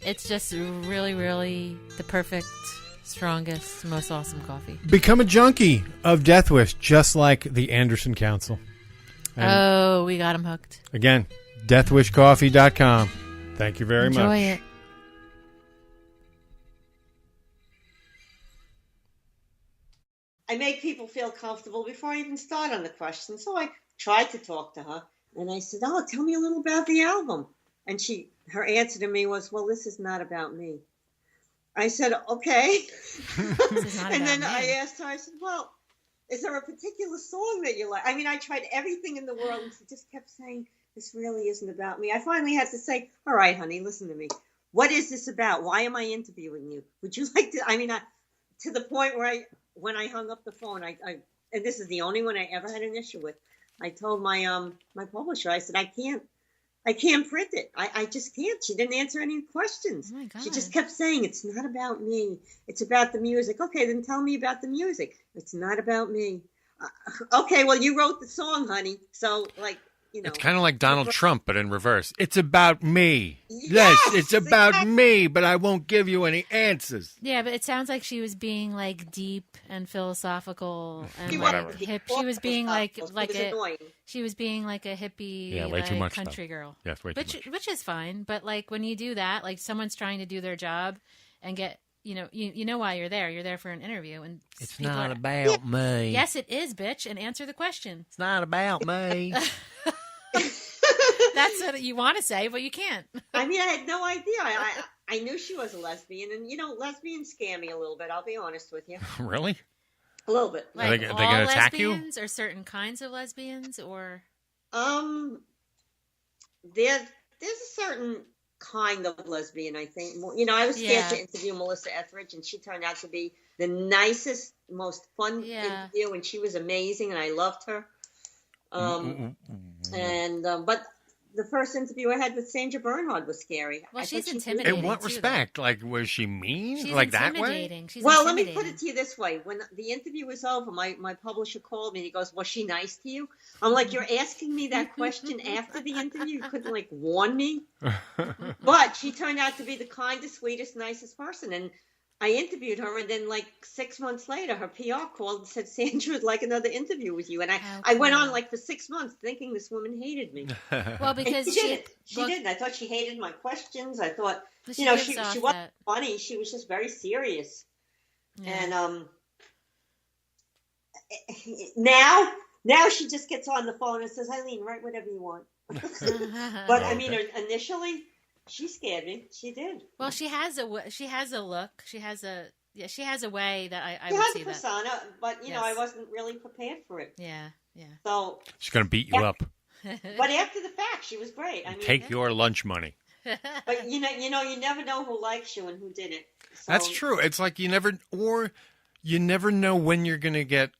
It's just really, really the perfect, strongest, most awesome coffee. Become a junkie of Death Wish, just like the Anderson Council. And We got them hooked. again, deathwishcoffee.com. Thank you very Enjoy much. it. I make people feel comfortable before I even start on the question. So I tried to talk to her, and I said, "Oh, tell me a little about the album." And her answer to me was, "Well, this is not about me." I said, "Okay." This is not And about then me. I asked her, I said, "Well, is there a particular song that you like?" I mean, I tried everything in the world, and she just kept saying, "This really isn't about me." I finally had to say, "All right, honey, listen to me. What is this about? Why am I interviewing you? Would you like to?" I mean, to the point where when I hung up the phone, I and this is the only one I ever had an issue with. I told my my publisher, I said, I can't print it. I just can't. She didn't answer any questions. Oh my God. She just kept saying, "It's not about me. It's about the music." Okay, then tell me about the music. It's not about me. Okay, well, you wrote the song, honey. So, It's kind of like Donald Trump, but in reverse. It's about me. Yes, it's about me, but I won't give you any answers. Yeah, but it sounds like she was being like deep and philosophical and Whatever. like hip. She was being she was being like a hippie, Yeah, way too much country stuff. girl. Yes, way too much. Which is fine, but like when you do that, like someone's trying to do their job and get. You know why you're there. You're there for an interview, and It's not about me. Yes, it is, bitch, and answer the question. It's not about me. That's what you want to say, but you can't. I mean, I had no idea. I knew she was a lesbian, and lesbians scare me a little bit. I'll be honest with you. Really? A little bit. Like Are they gonna attack you? Lesbians or certain kinds of lesbians, or there's a certain kind of lesbian, I think. I was scared to interview Melissa Etheridge, and she turned out to be the nicest, most fun interview, and she was amazing, and I loved her. But the first interview I had with Sandra Bernhard was scary. Well, she's intimidating. In what too, respect? Like, was she mean? She's like that way? intimidating. She's Well, intimidating. let me put it to you this way. When the interview was over, my publisher called me and he goes, "Was she nice to you?" I'm like, "You're asking me that question after the interview? You couldn't, warn me?" But she turned out to be the kindest, sweetest, nicest person. And I interviewed her, and then 6 months later, her PR called and said, "Sandra would like another interview with you." And I went on for 6 months thinking this woman hated me. Well, because she didn't. I thought she hated my questions. I thought, she wasn't funny. She was just very serious. Yeah. And now she just gets on the phone and says, "Eileen, write whatever you want." But I mean, initially, she scared me. She did. Well, she has a look. She has a way that I she would has see a persona, that. But I wasn't really prepared for it. Yeah. So she's gonna beat you up. But after the fact, she was great. I mean, take your lunch money. But you never know who likes you and who didn't. So. That's true. It's like you never know when you're gonna get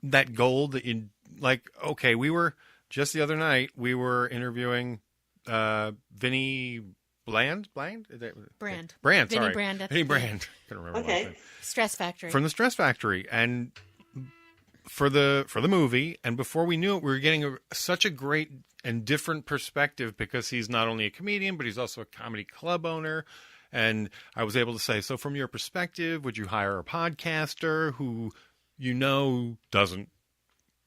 that gold that you like. Okay, we were just the other night. We were interviewing Vinny Brand. Sorry, Vinny Brand. Vinny Brand. I can't remember. Okay. Stress Factory. From the Stress Factory, and for the movie, and before we knew it, we were getting such a great and different perspective because he's not only a comedian, but he's also a comedy club owner. And I was able to say, so from your perspective, would you hire a podcaster who doesn't,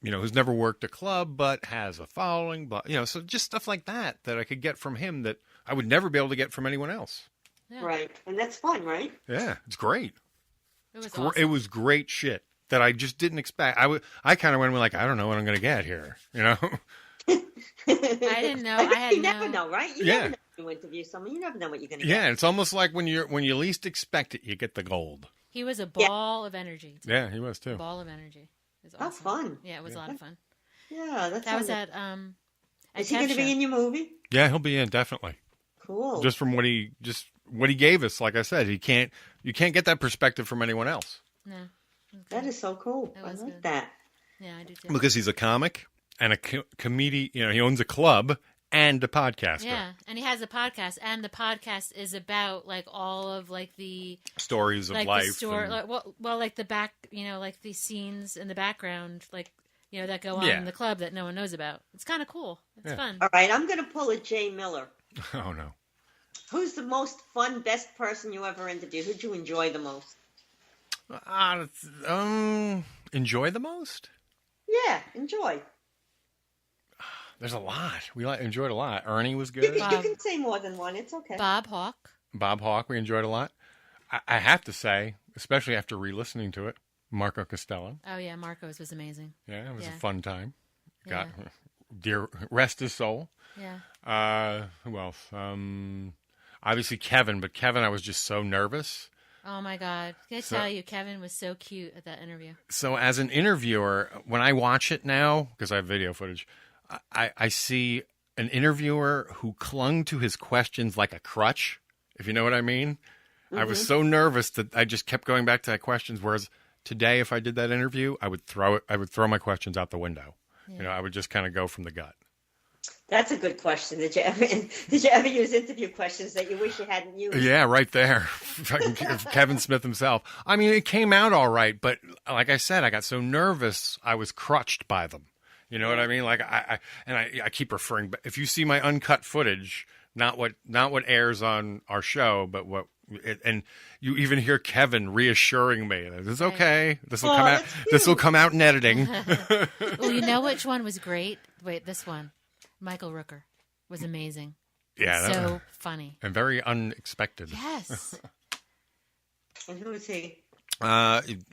who's never worked a club but has a following, but so just stuff like that I could get from him that I would never be able to get from anyone else. Yeah. Right, and that's fun, right? Yeah, it's great. It was awesome. It was great shit that I just didn't expect. I kind of went like, I don't know what I'm going to get here, I didn't know. You never know, right? You never know when you interview someone. You never know what you're going to get. Yeah, it's almost like when you least expect it, you get the gold. He was a ball of energy. Too. Yeah, he was too. A ball of energy. It was awesome. Fun. Yeah, it was a lot of fun. Yeah, that was at Is he going to be in your movie? Yeah, he'll be in, definitely. Cool. Just from what he gave us, like I said, you can't get that perspective from anyone else. No. Okay. That is so cool. I like good. that. Yeah, I do too. Because he's a comic and a comedian. He owns a club and a podcaster. Yeah, and he has a podcast, and the podcast is about all of the stories of life. Like the back, like the scenes in the background, that go on in the club that no one knows about. It's kind of cool. It's fun. All right, I'm going to pull a Jay Miller. Oh no. Who's the most fun, best person you ever interviewed? Who'd you enjoy the most? Enjoy the most? Yeah, enjoy. There's a lot. We enjoyed a lot. Ernie was good. You can say more than one. It's okay. Bob Hawke, we enjoyed a lot. I have to say, especially after re-listening to it, Marco Costello. Oh yeah, Marco's was amazing. Yeah, it was a fun time. Dear rest his soul. Yeah. Who else? Obviously Kevin, but Kevin, I was just so nervous. Oh my God! Can I tell you, Kevin was so cute at that interview. So as an interviewer, when I watch it now, because I have video footage, I see an interviewer who clung to his questions like a crutch, if you know what I mean. Mm-hmm. I was so nervous that I just kept going back to that questions. Whereas today, if I did that interview, I would throw my questions out the window. Yeah. I would just kind of go from the gut. That's a good question. Did you ever use interview questions that you wish you hadn't used? Yeah, right there. Kevin Smith himself. I mean, it came out all right, but like I said, I got so nervous, I was crutched by them. You know what I mean? Like I keep referring. If you see my uncut footage, not what airs on our show, but and you even hear Kevin reassuring me that it's okay. This will come out. This will come out in editing. Well, you know which one was great? Wait, this one, Michael Rooker, was amazing. Yeah, so funny and very unexpected. Yes. And who is he?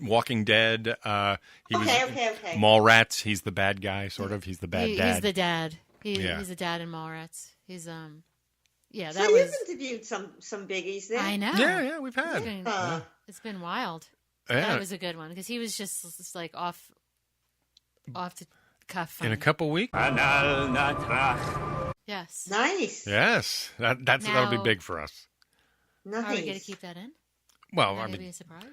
Walking Dead. He was okay. Mallrats. He's the bad guy, sort of. He's the bad dad. He's the dad. He's the dad in Mallrats. He's yeah. So That you've was. Interviewed some biggies there. I know. Yeah, we've had. It's been wild. Yeah. That was a good one because he was just like off the cuff. Funny. In a couple weeks. Yes. Nice. Yes, that'll be big for us. Nice. Are we going to keep that in? Well, That'll be a surprise.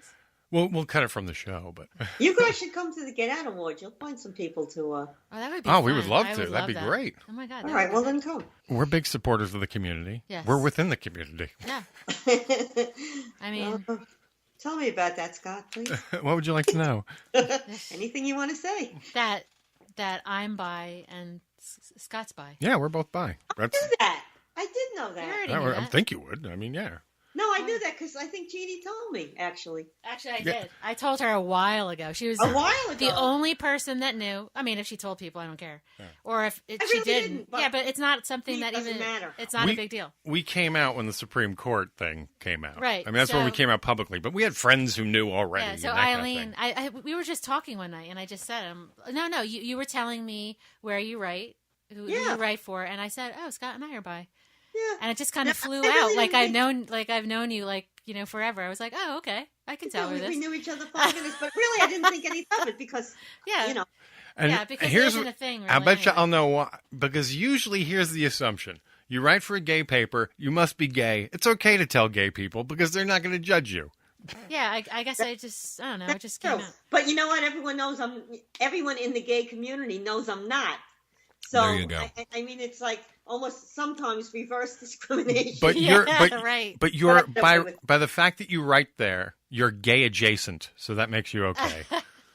We'll cut it from the show, but you guys should come to the Get Out Awards. You'll find some people to. Oh, that would be. Oh, fun. we would love I to. would That'd be that. great. Oh my god! All right, well then come. We're big supporters of the community. Yes. We're within the community. Yeah. I mean, tell me about that, Scott, please. What would you like to know? Anything you want to say? That I'm bi and Scott's bi. Yeah, we're both bi. I knew that. I did know that. I think you would. I mean, yeah. No, I knew that because I think Jeannie told me, actually. Actually, I did. I told her a while ago. She was a while ago. The only person that knew. I mean, if she told people, I don't care. Yeah. Or if she really didn't. But but it's not something that even matter. It's not a big deal. We came out when the Supreme Court thing came out. Right. I mean, that's when we came out publicly. But we had friends who knew already. Yeah. So Eileen, we were just talking one night, and I just said, "No, you were telling me where you write, who you write for," and I said, "Oh, Scott and I are bi." Yeah. And it just kind of flew out. Like I've known you forever. I was like, oh, okay. I can tell her this. We knew each other 5 minutes, but really I didn't think anything of it because, And because here's, it isn't a thing. Really, I bet you I'll know why. Because usually here's the assumption. You write for a gay paper, you must be gay. It's okay to tell gay people because they're not going to judge you. Yeah, I guess I don't know. It just came out. But you know what? Everyone in the gay community knows I'm not. So there you go. I mean, it's like almost sometimes reverse discrimination. But right. But you're by the fact that you write there, you're gay adjacent, so that makes you okay.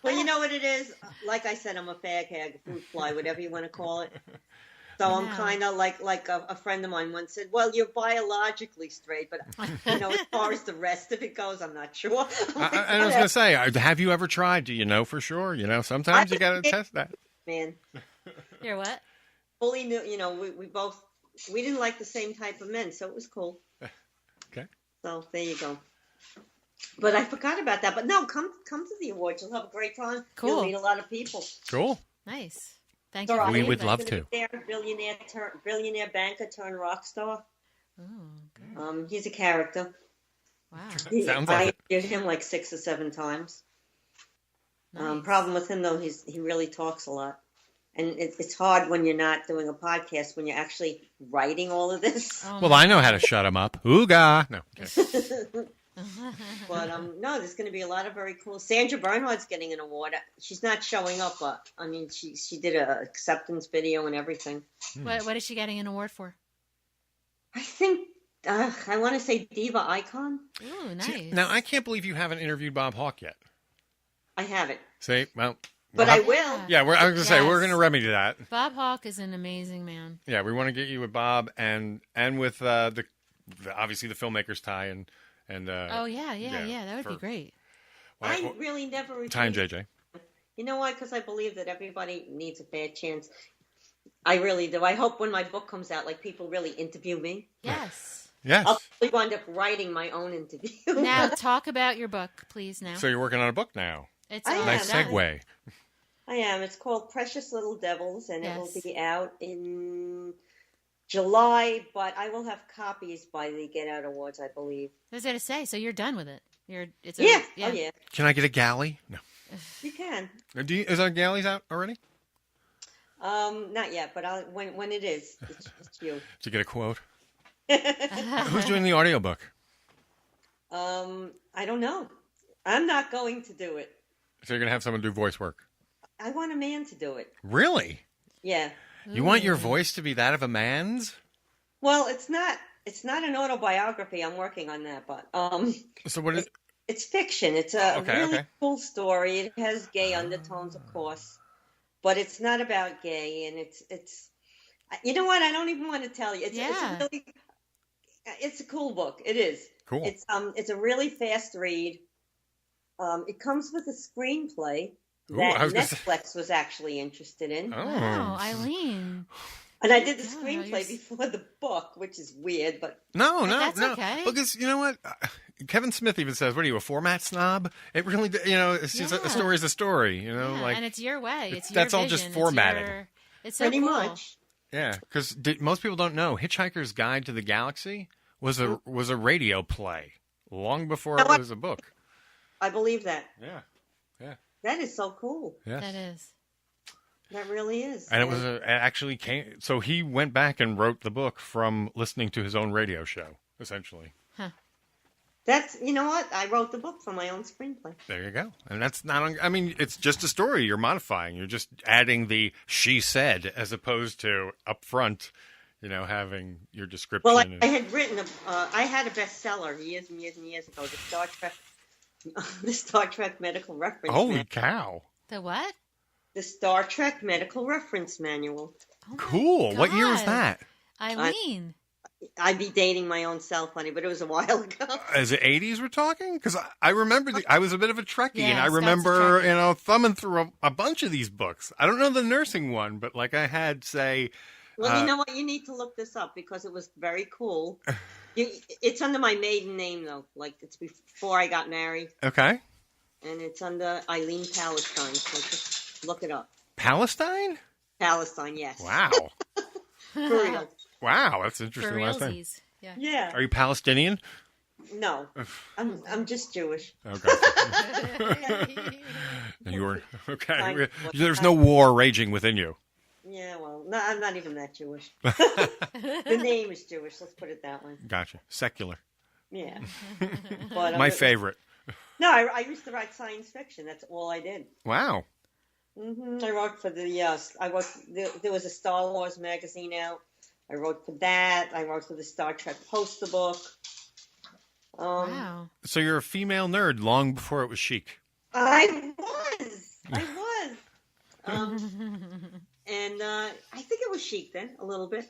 Well, you know what it is. Like I said, I'm a fag hag, fruit fly, whatever you want to call it. So I'm kind of like a friend of mine once said, "Well, you're biologically straight, but as far as the rest of it goes, I'm not sure." I was going to say, have you ever tried? Do you know for sure? Sometimes you got to test that. Man. You're what? Fully knew, we didn't like the same type of men, so it was cool. Okay. So there you go. But I forgot about that. But no, come to the awards. You'll have a great time. Cool. You'll meet a lot of people. Cool. Nice. Thank you. We would love to. Billionaire banker turned rock star. Oh, good. He's a character. Wow. Sounds like I interviewed him like 6 or 7 times. Nice. Problem with him though, he really talks a lot. And it's hard when you're not doing a podcast, when you're actually writing all of this. Oh, well, I know how to shut him up. Ooga. No. Okay. But no, there's going to be a lot of very cool. Sandra Bernhardt's getting an award. She's not showing up, but I mean, she did a acceptance video and everything. What is she getting an award for? I think I want to say Diva Icon. Ooh, nice. See, now I can't believe you haven't interviewed Bob Hawke yet. I haven't. See, well. But I will. Yeah, I was going to say, we're going to remedy that. Bob Hawke is an amazing man. Yeah, we want to get you with Bob and with the obviously the filmmakers tie and oh yeah, that would be great. I really never Ty and JJ. You know why? Because I believe that everybody needs a fair chance. I really do. I hope when my book comes out, like people really interview me. Yes. Yes. I'll probably wind up writing my own interview. Now talk about your book, please. Now. So you're working on a book now. It's nice segue. I am. It's called Precious Little Devils, and it will be out in July, but I will have copies by the Get Out Awards, I believe. I was going to say, so you're done with it. Oh, yeah. Can I get a galley? No. You can. Is our galleys out already? Not yet, but when it is, it's you. To get a quote. Who's doing the audiobook? I don't know. I'm not going to do it. So you're going to have someone do voice work? I want a man to do it. Really? Yeah. You want your voice to be that of a man's? Well, it's not an autobiography. I'm working on that, but So what is? It's fiction. It's a really cool story. It has gay undertones, of course. but it's not about gay, and it's. You know what? I don't even want to tell you. It's a cool book. It is. Cool. It's a really fast read. It comes with a screenplay Ooh, that I was gonna Netflix was actually interested in. Oh. Wow, Eileen. And I did the Yeah, screenplay before the book, which is weird, but No. that's okay. Because you know what? Kevin Smith even says, "What are you, a format snob?" It really, it's just a story's a story, Yeah, like, and it's your way. It's your that's all vision. just formatting. It's so pretty cool. much. Yeah, because most people don't know Hitchhiker's Guide to the Galaxy was a radio play long before it was a book. I believe that. Yeah. That is so cool. Yes. That is. That really is. And it actually came. So he went back and wrote the book from listening to his own radio show, essentially. Huh. That's, you know what? I wrote the book for my own screenplay. There you go. And that's not. I mean, it's just a story. You're modifying. You're just adding the "she said" as opposed to up front, having your description. Well, I had written I had a bestseller years and years and years ago. The Star Trek medical reference. Holy manual. cow! The what? The Star Trek medical reference manual. Oh my Cool. What year was God. that? Eileen. I'd be dating my own self, honey, but it was a while ago. Is it 80s we're talking? Because I remember I was a bit of a Trekkie, Yeah, and I Scott's a remember, Trekkie. thumbing through a bunch of these books. I don't know the nursing one, but like I had, say... Well, you know what? You need to look this up because it was very cool. It's under my maiden name, though. Like, it's before I got married. Okay. And it's under Eileen Palestine. So just look it up. Palestine? Palestine, yes. Wow. For real. Wow, that's interesting For last name. realsies. Yeah. Yeah. Are you Palestinian? No. I'm just Jewish. Okay. You were okay. Fine. There's no war raging within you. Yeah, well, no, I'm not even that Jewish. The name is Jewish. Let's put it that way. Gotcha. Secular. Yeah. But, My favorite. No, I used to write science fiction. That's all I did. Wow. I wrote for there was a Star Wars magazine out. I wrote for that. I wrote for the Star Trek poster book. Wow. So you're a female nerd long before it was chic. I was. And I think it was chic then, a little bit.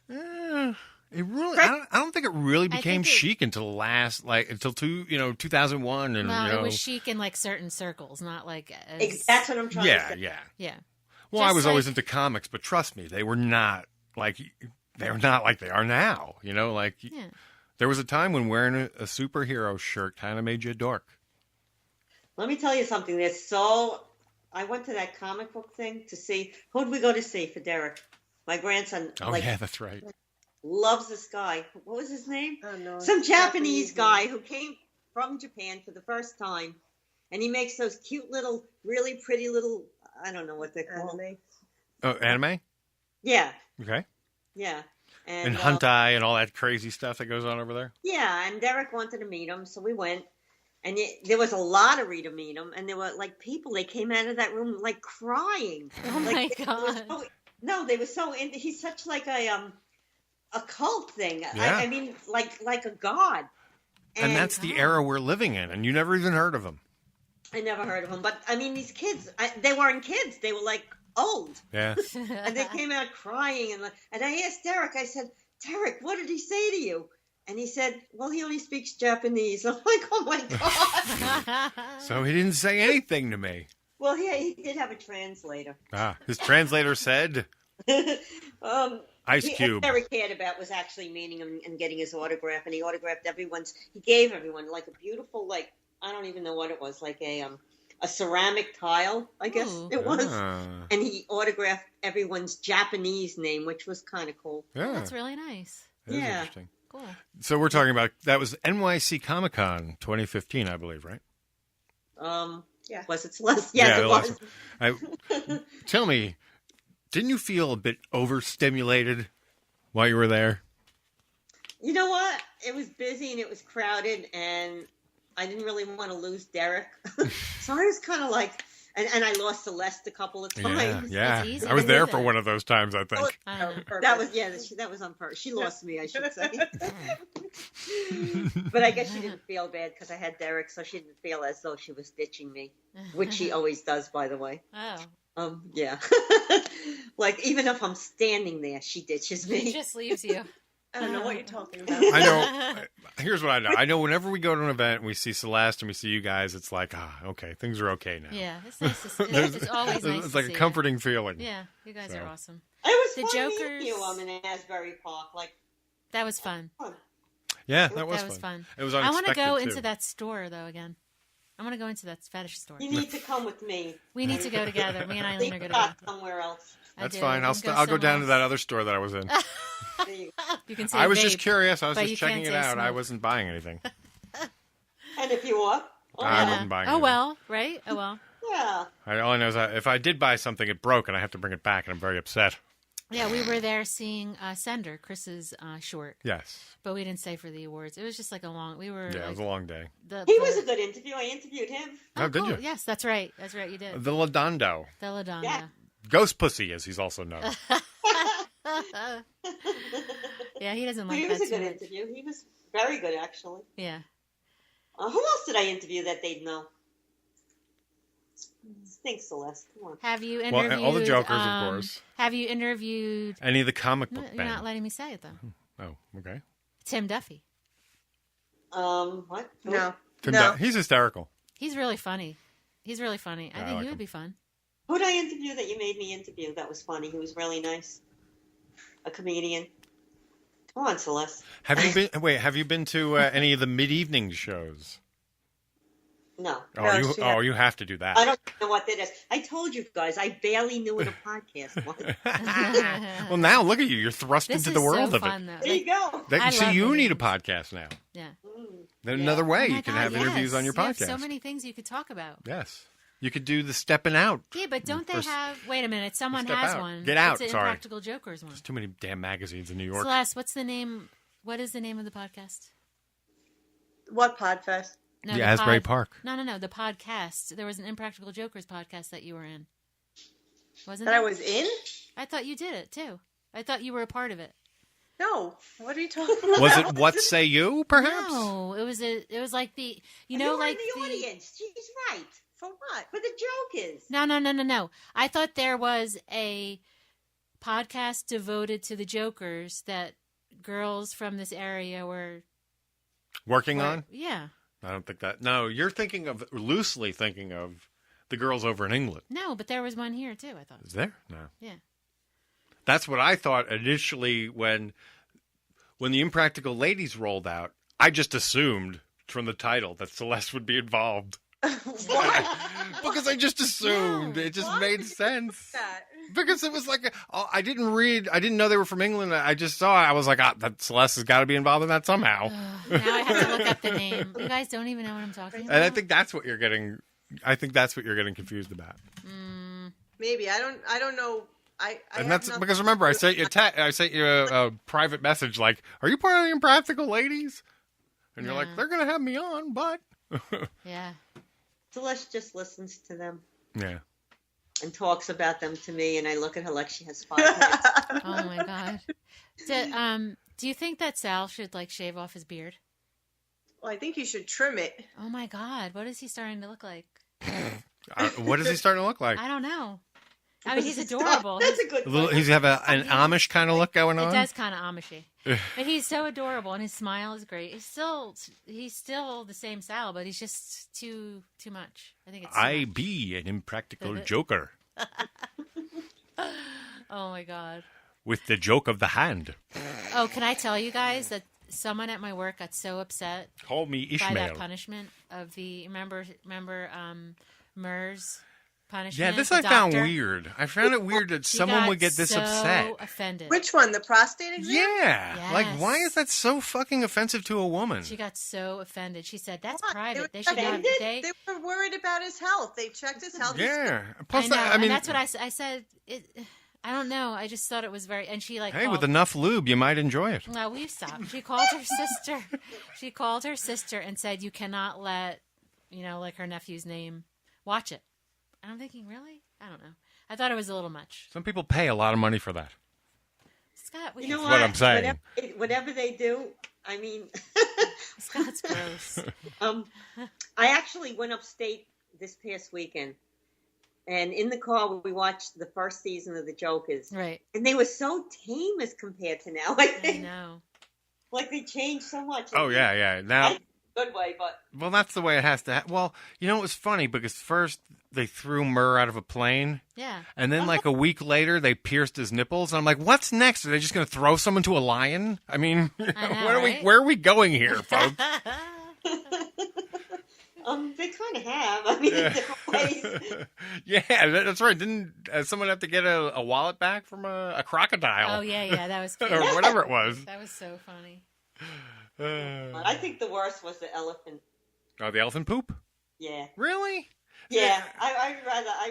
It really, I don't think it really became chic until 2001, and No, it was chic in like certain circles, not like. That's what I'm trying to say. Yeah. Well, I was always into comics, but trust me, they were not like they are now. There was a time when wearing a superhero shirt kind of made you a dork. Let me tell you something. I went to that comic book thing to see who did we go to see for Derek, my grandson. Oh yeah, that's right. Loves this guy. What was his name? Oh, no, Some Japanese guy who came from Japan for the first time, and he makes those cute little, really pretty little. I don't know what they're called. Anime. Oh, anime? Yeah. Okay. Yeah. And hentai and all that crazy stuff that goes on over there? Yeah, and Derek wanted to meet him, so we went. And there was a lottery to meet him, and there were like people. They came out of that room like crying. Oh my God! They were so into. He's such like a cult thing. Yeah. I mean, like a god. And that's the era we're living in, and you never even heard of him. I never heard of him, but I mean, these kids. They weren't kids. They were like old. Yeah. And they came out crying, and I asked Derek. I said, Derek, what did he say to you? And he said, well, he only speaks Japanese. I'm like, oh, my God. So he didn't say anything to me. Well, he did have a translator. His translator said, Ice Cube. What Derek cared about was actually meeting him and getting his autograph. And he gave everyone like a beautiful, like, I don't even know what it was, like a ceramic tile, I guess it was. And he autographed everyone's Japanese name, which was kind of cool. Yeah. That's really nice. That is interesting. Cool. So we're talking about, that was NYC Comic Con 2015, I believe, right? Yeah. Was it Celeste? Yes, it was. Tell me, didn't you feel a bit overstimulated while you were there? You know what? It was busy and it was crowded, and I didn't really want to lose Derek. So I was kind of like, and I lost Celeste a couple of times. Yeah. I was there for one of those times, I think. That was on purpose. She lost me, I should say. But I guess she didn't feel bad because I had Derek, so she didn't feel as though she was ditching me, which she always does, by the way. Oh. Yeah. Like, even if I'm standing there, she ditches me. She just leaves you. I don't know what you're talking about. I know. Here's what I know. I know whenever we go to an event and we see Celeste and we see you guys, it's like, okay, things are okay now. Yeah, it's nice to see. It's always nice It's to like see a comforting feeling. Yeah, you guys are awesome. It was The fun Jokers. meeting you in Asbury Park. Like, that was fun. Yeah, that was fun. It was I want unexpected, to go too. into that store, though, again. I want to go into that fetish store. you need to come with me. We need to go together. Me and Eileen are going to Not go. somewhere else. That's fine. I'll go down to that other store that I was in. You can say I was vape, just curious. I was but just you checking can't it say out. I smoke. wasn't buying anything. And if you are, I wasn't buying Oh, anything. well, right? Oh, well. yeah. All I know is that if I did buy something, it broke, and I have to bring it back, and I'm very upset. Yeah, we were there seeing Sender, Chris's short. Yes. But we didn't stay for the awards. It was just like a long... We were. Yeah, like, it was a long day. He was a good interview. I interviewed him. Oh, did you? Yes, that's right. That's right, you did. The Ladondo. The Ladonna. Yeah. Ghost Pussy, as he's also known. Yeah, he doesn't like He that was a too good much. interview. He was very good, actually. Yeah. Who else did I interview that they'd know? Think, Celeste. Come on. Have you Well, interviewed... all the Jokers, of course. Have you interviewed... Any of the comic No, book you're band. not letting me say it, though. Oh, okay. Tim Duffy. What? No. He's hysterical. He's really funny. He's really funny. I I think like he would him. be fun. Who did I interview that you made me interview? That was funny. He was really nice. A comedian. Come on, Celeste. Have you been to any of the mid-evening shows? No. You have to do that. I don't know what that is. I told you guys, I barely knew what a podcast was. Well, now look at you. You're thrust This into the is so world of fun, it. though. There you go. I See, love you the need a meetings. podcast now. Yeah. Then another way Oh my you can God, have interviews yes. on your You have podcast. so many things you could talk about. Yes. You could do the stepping out. Yeah, but don't they First- have... Wait a minute. Someone Step has out. one. Get out, It's an sorry. Impractical Jokers one. There's too many damn magazines in New York. Celeste, what's the name... What is the name of the podcast? What Podfest? No, The Asbury Park. No. The podcast. There was an Impractical Jokers podcast that you were in. Wasn't That there? I was in? I thought you did it, too. I thought you were a part of it. No. What are you talking about? Was it What Say You, perhaps? No, it was like the... You You know, were like in the audience. She's right. For what? For the Jokers. No. I thought there was a podcast devoted to the Jokers that girls from this area were... Working on? Yeah. I don't think that. No, you're loosely thinking of the girls over in England. No, but there was one here, too, I thought. Is there? No. Yeah. That's what I thought initially when the Impractical Ladies rolled out. I just assumed from the title that Celeste would be involved. Because I just assumed. It just made sense. That? Because it was like, I didn't know they were from England. I just saw it. I was like, that Celeste has got to be involved in that somehow. Now I have to look up the name. You guys don't even know what I'm talking about. And I think that's what you're getting confused about. Maybe. I don't know. And that's because remember, I sent you a private message like, "Are you part of the Impractical Ladies?" And you're like, "They're gonna have me on, but." Yeah. Celeste just listens to them Yeah. and talks about them to me, and I look at her like she has 5 heads. Oh my god. Do you think that Sal should shave off his beard? Well, I think you should trim it. Oh my god, what is he starting to look like? What is he starting to look like? I don't know. I mean, he's adorable. That's a good point. He's have an Amish kind of look going on. It does kind of Amishy, but he's so adorable, and his smile is great. He's still the same Sal, but he's just too much. I think it's. I be an impractical joker Oh my god. with the joke of the hand. Oh, can I tell you guys that someone at my work got so upset Call me by Ishmael. that punishment of the remember Mers punishment? Yeah, this the I found doctor? weird. I found it weird that She someone got would get this so upset. Offended. Which one? The prostate exam? Yeah. Yes. Like, why is that so fucking offensive to a woman? She got so offended. She said, "That's What? private. They They were should not." offended? They, They were worried about his health. They checked his health. Yeah. I Plus, know. I mean, and that's what I said. I don't know. I just thought it was very. And she hey, called, with enough lube, you might enjoy it. No, we stopped. She called her sister. She called her sister and said, "You cannot let, her nephew's name. Watch it." And I'm thinking, really? I don't know. I thought it was a little much. Some people pay a lot of money for that. Scott, You know That's what I'm saying. Whatever they do, I mean, Scott's gross. I actually went upstate this past weekend, And in the car, we watched the first season of The Jokers. Right. And they were so tame as compared to now, I think. I know. Like, they changed so much. Oh, yeah. Now, good way, but... Well, that's the way it has to Well, you know, it was funny because first they threw Murr out of a plane. Yeah. And then, like, a week later, they pierced his nipples. And I'm like, what's next? Are they just going to throw someone to a lion? I mean, where are we going here, folks? They kind of have. I mean, in different ways. Yeah, that's right. Didn't someone have to get a wallet back from a crocodile? Oh, yeah, that was cute. Or whatever it was. That was so funny. I think the worst was the elephant. Oh, the elephant poop? Yeah. Really? Yeah, I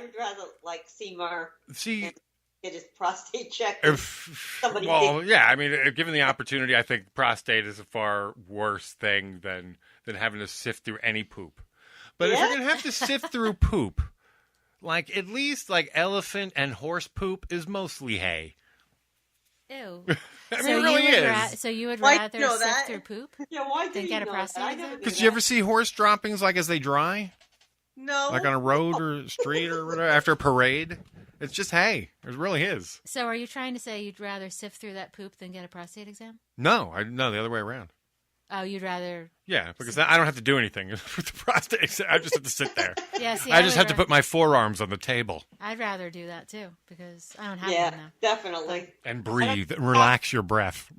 would rather like see Murr get his prostate checked. Yeah, I mean, given the opportunity, I think prostate is a far worse thing than having to sift through any poop. But if you're gonna have to sift through poop, like at least like elephant and horse poop is mostly hay. Ew. I mean, it really is. So you would rather sift through poop? Yeah, why than get a prostate exam? Because you ever see horse droppings like as they dry? No. Like on a road or street or whatever after a parade? It's just hay. It really is. So are you trying to say you'd rather sift through that poop than get a prostate exam? No, the other way around. Oh, you'd rather... Yeah, because I don't have to do anything with the prostate exam. I just have to sit there. Yeah, see, I just have to put my forearms on the table. I'd rather do that, too, because I don't have one now. Definitely. And breathe. And relax your breath.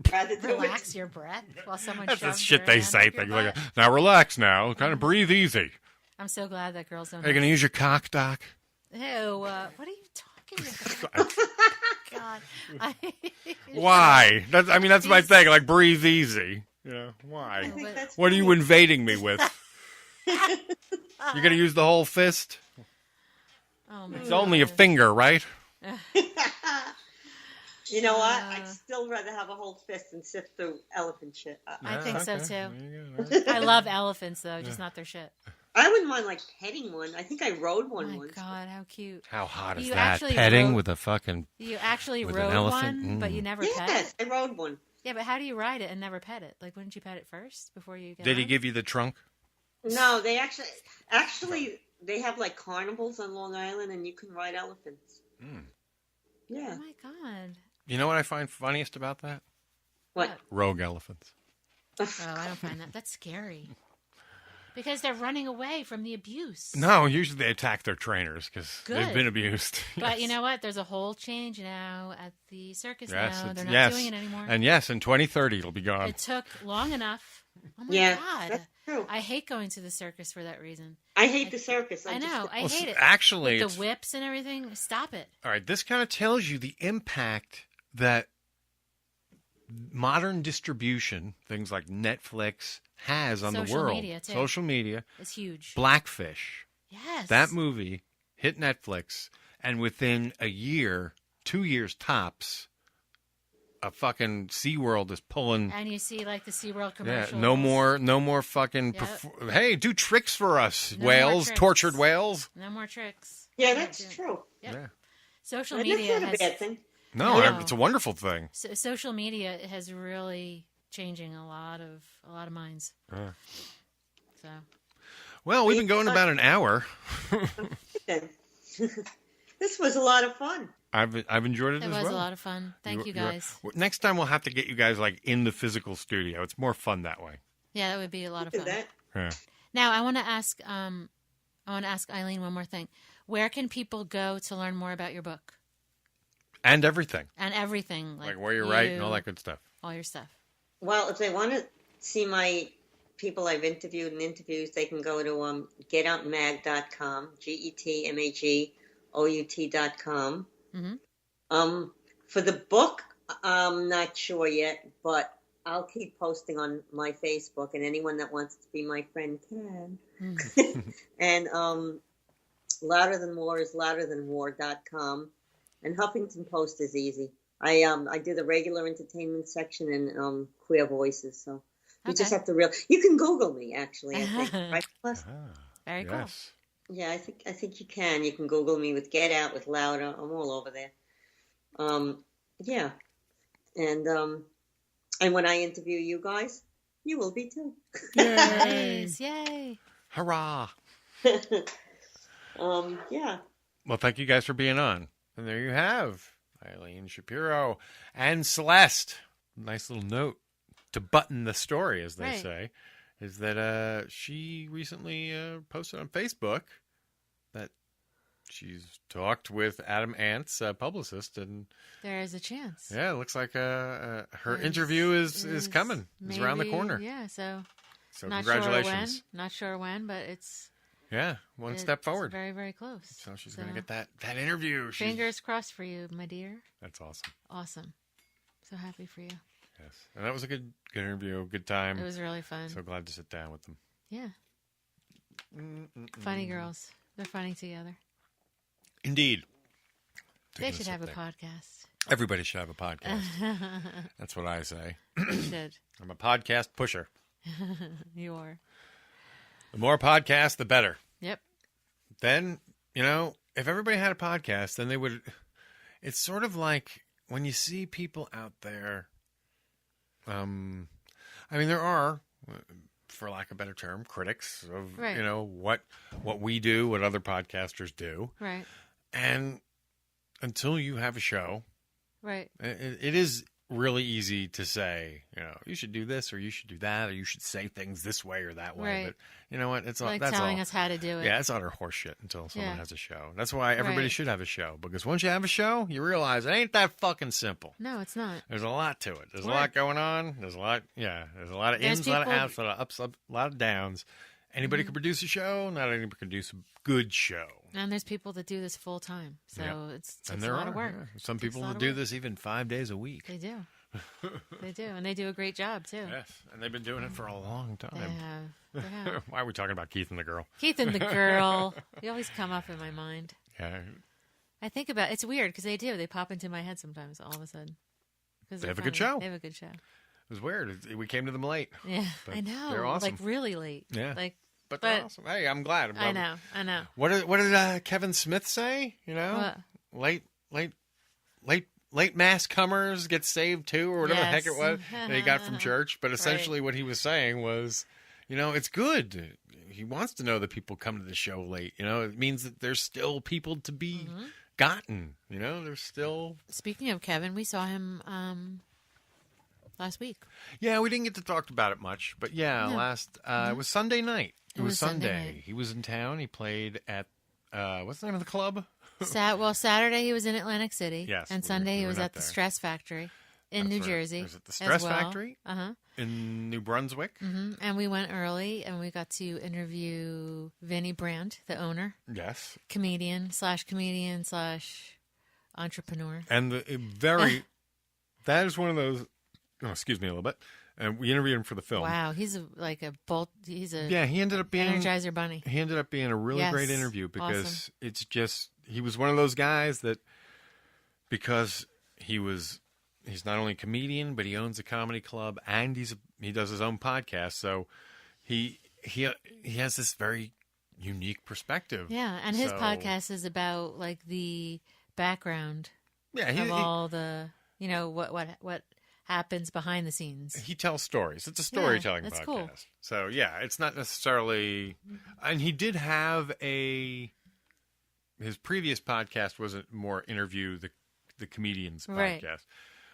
Relax your breath while someone That's the shoves shit their they hand say. up your Things like, butt. now relax now. Kind of breathe easy. I'm so glad that girls don't... Are you going to use your cock, Doc? Ew, what are you talking about? God. Why? That's my thing. Like, breathe easy. You know, why? What are you invading me with? You're going to use the whole fist? Oh, my It's only a finger, right? You know what? I'd still rather have a whole fist than sift through elephant shit. I think so, too. I love elephants, though, just not their shit. I wouldn't mind, like, petting one. I think I rode one once. Oh, my God, how cute. How hot is You that? actually Petting with a fucking... You actually with rode an elephant? one, but you never pet it? Yes, I rode one. Yeah, but how do you ride it and never pet it? Like, wouldn't you pet it first before you get Did he on? give you the trunk? No, they actually, they have, like, carnivals on Long Island, and you can ride elephants. Mm. Yeah. Oh, my God. You know what I find funniest about that? What? Rogue elephants. Oh, I don't find that. That's scary. Because they're running away from the abuse. No, usually they attack their trainers because they've Good. been abused. But you know what? There's a whole change now at the circus now. They're not yes. doing it anymore. And yes, in 2030 it'll be gone. It took long enough. Oh my Yeah, God. that's true. I hate going to the circus for that reason. I hate the circus. I know. I hate it. Actually, With it's- the whips and everything. Stop it. All right, this kind of tells you the impact that modern distribution, things like Netflix, has on the Social world. media, too. Social media. It's huge. Blackfish. Yes. That movie hit Netflix, and within a year, 2 years tops, a fucking SeaWorld is pulling... And you see, like, the SeaWorld Yeah, commercials. no more fucking... Yep. Hey, do tricks for us, No more whales, tricks. tortured whales. No more tricks. Yeah, that's true. Yep. Yeah. Social That's media not a has... bad thing. No, No. it's a wonderful thing. So, social media has really changing a lot of minds. Yeah. So Well, we've been going about an hour. This was a lot of fun. I've enjoyed it it as was well. a lot of fun. Thank you guys. Next time we'll have to get you guys like in the physical studio. It's more fun that way. Yeah, that would be a lot of Do fun. that. Yeah. Now I want to ask Eileen one more thing. Where can people go to learn more about your book And everything. and everything, Like where you write and all that good stuff. all your stuff? Well, if they want to see my people I've interviewed and interviews, they can go to getoutmag.com, GETMAGOUT.com. Mm-hmm. For the book, I'm not sure yet, but I'll keep posting on my Facebook, and anyone that wants to be my friend can. And Louder Than War is louderthanwar.com, and Huffington Post is easy. I do the regular entertainment section and queer voices, so you just have to you can Google me, actually, I think, right? Very cool. Yes. Yeah, I think you can. You can Google me with Get Out, with Louder. I'm all over there. Yeah, and when I interview you guys, you will be too. Yay! Yay! Hurrah! Yeah. Well, thank you guys for being on. And there you have Eileen Shapiro and Celeste. Nice little note to button the story, as they say, is that she recently posted on Facebook that she's talked with Adam Ant's publicist, and there is a chance. Yeah, it looks like her interview is coming. It's around the corner. Yeah, so not congratulations. Not sure when, but it's one step forward. Very, very close. So she's going to get that interview. Fingers crossed for you, my dear. That's awesome. Awesome. So happy for you. Yes, and that was a good interview, good time. It was really fun. So glad to sit down with them. Yeah. Funny girls. They're funny together. Indeed. They should have a podcast. Everybody should have a podcast. That's what I say. They should. I'm a podcast pusher. You are. The more podcasts, the better. Yep. Then, if everybody had a podcast, then they would... It's sort of like when you see people out there... there are, for lack of a better term, critics of, what we do, what other podcasters do. Right. And until you have a show, right, it is really easy to say, you should do this or you should do that or you should say things this way or that way. Right. But you know what? It's all like that's telling all. Us how to do it. Yeah, it's utter horseshit until someone Yeah. has a show. That's why everybody Right. should have a show, because once you have a show, you realize it ain't that fucking simple. No, it's not. There's a lot to it. There's a Right. lot going on. There's a lot of There's ins, a lot of people- outs, a lot of ups, a lot of downs. Anybody can produce a show. Not anybody can produce a good show. And there's people that do this full time, so Yeah. it takes And a there lot are of work. yeah. Some Takes people a lot will of do work. this even 5 days a week. They do. They do, and they do a great job too. Yes, and they've been doing it for a long time. They have. They have. Why are we talking about Keith and the girl? Keith and the girl. You always come up in my mind. Yeah, I think about it's weird because they do. They pop into my head sometimes all of a sudden. They have a good show. They have a good show. it was weird. We came to them late. Yeah, But I know. They're awesome. Like really late. Yeah. But they're awesome. Hey, I'm glad. I know. What did Kevin Smith say? What? Late mass comers get saved too, or whatever the heck it was Yes. that he got from church. But essentially, what he was saying was, it's good. He wants to know that people come to the show late. It means that there's still people to be gotten. There's still. Speaking of Kevin, we saw him last week. Yeah, we didn't get to talk about it much, but it was Sunday night. It was Sunday. night. He was in town. He played at what's the name of the club? Saturday he was in Atlantic City. Yes, and we Sunday he were was up at the there. Stress Factory in New Jersey. Was it the Stress as well. Factory? In New Brunswick. Mm-hmm. And we went early, and we got to interview Vinnie Brandt, the owner. Yes. Comedian / entrepreneur. And that is one of those. Oh, excuse me a little bit. And we interviewed him for the film. Wow, he's He's a he ended up being Energizer Bunny. He ended up being a really Yes. great interview because Awesome. it's just he was one of those guys that because he's not only a comedian but he owns a comedy club and he does his own podcast, so he has this very unique perspective. Yeah, and his podcast is about like the background of all the what happens behind the scenes. He tells stories. It's a storytelling that's podcast. cool. So yeah, it's not necessarily. And he did have his previous podcast was a more interview the comedians Right. podcast,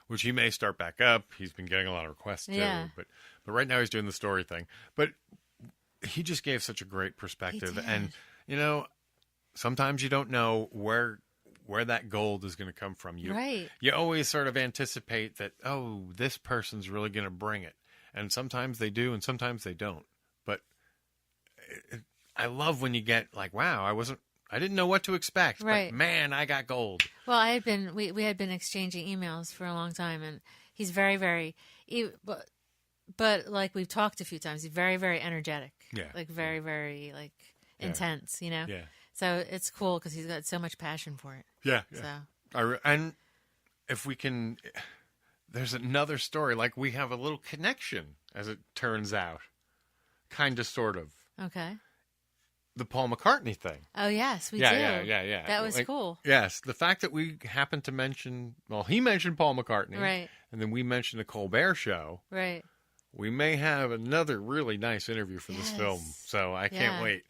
which he may start back up. He's been getting a lot of requests too, Yeah. but right now he's doing the story thing. But he just gave such a great perspective, did. and sometimes you don't know where that gold is going to come from. Right. You always sort of anticipate that, this person's really going to bring it. And sometimes they do and sometimes they don't. But I love when you get like, wow, I didn't know what to expect. Right. But man, I got gold. Well, we had been exchanging emails for a long time, and he's very, very, but like we've talked a few times, he's very, very energetic. Yeah. Like very, very intense, Yeah. So it's cool because he's got so much passion for it. Yeah. So And if we can, there's another story. Like we have a little connection, as it turns out. Kind of, sort of. okay. The Paul McCartney thing. Oh yes, we do. Yeah. That was cool. Yes, the fact that we happened to mention, he mentioned Paul McCartney, Right. And then we mentioned the Colbert Show. Right. We may have another really nice interview for this film, so I can't Yeah. wait.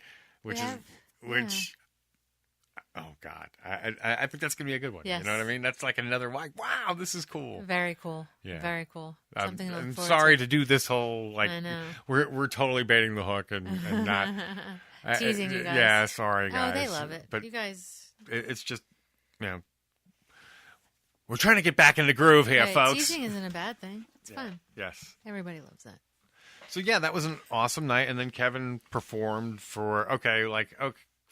Oh God, I think that's gonna be a good one. Yes. You know what I mean? That's like another like, wow, this is cool. Very cool. Yeah. Very cool. Something to look I'm forward sorry to do this whole like. I know. We're totally baiting the hook and not teasing you guys. Yeah, sorry guys. Oh, they love it. But you guys. It's just, we're trying to get back in the groove here, Right, folks. Teasing isn't a bad thing. It's fun. Yes. Everybody loves that. So yeah, that was an awesome night, and then Kevin performed for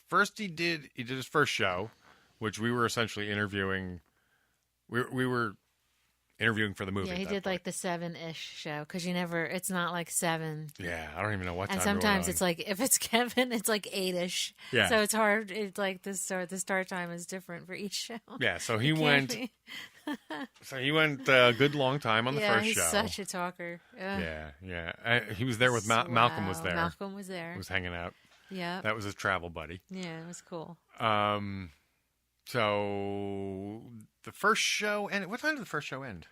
first he did his first show, which we were essentially interviewing. We were interviewing for the movie. Yeah, he did like the 7-ish show because it's not like 7. Yeah, I don't even know what time. And sometimes it's like if it's Kevin, it's like 8-ish. Yeah. So it's hard. It's like the start time is different for each show. Yeah, so he went. So he went a good long time on the first show. Yeah, he's such a talker. Ugh. Yeah. He was there with Malcolm. Was there? Malcolm was there. Was hanging out. Yeah. That was his travel buddy. Yeah, it was cool. So the first show ended. What time did the first show end?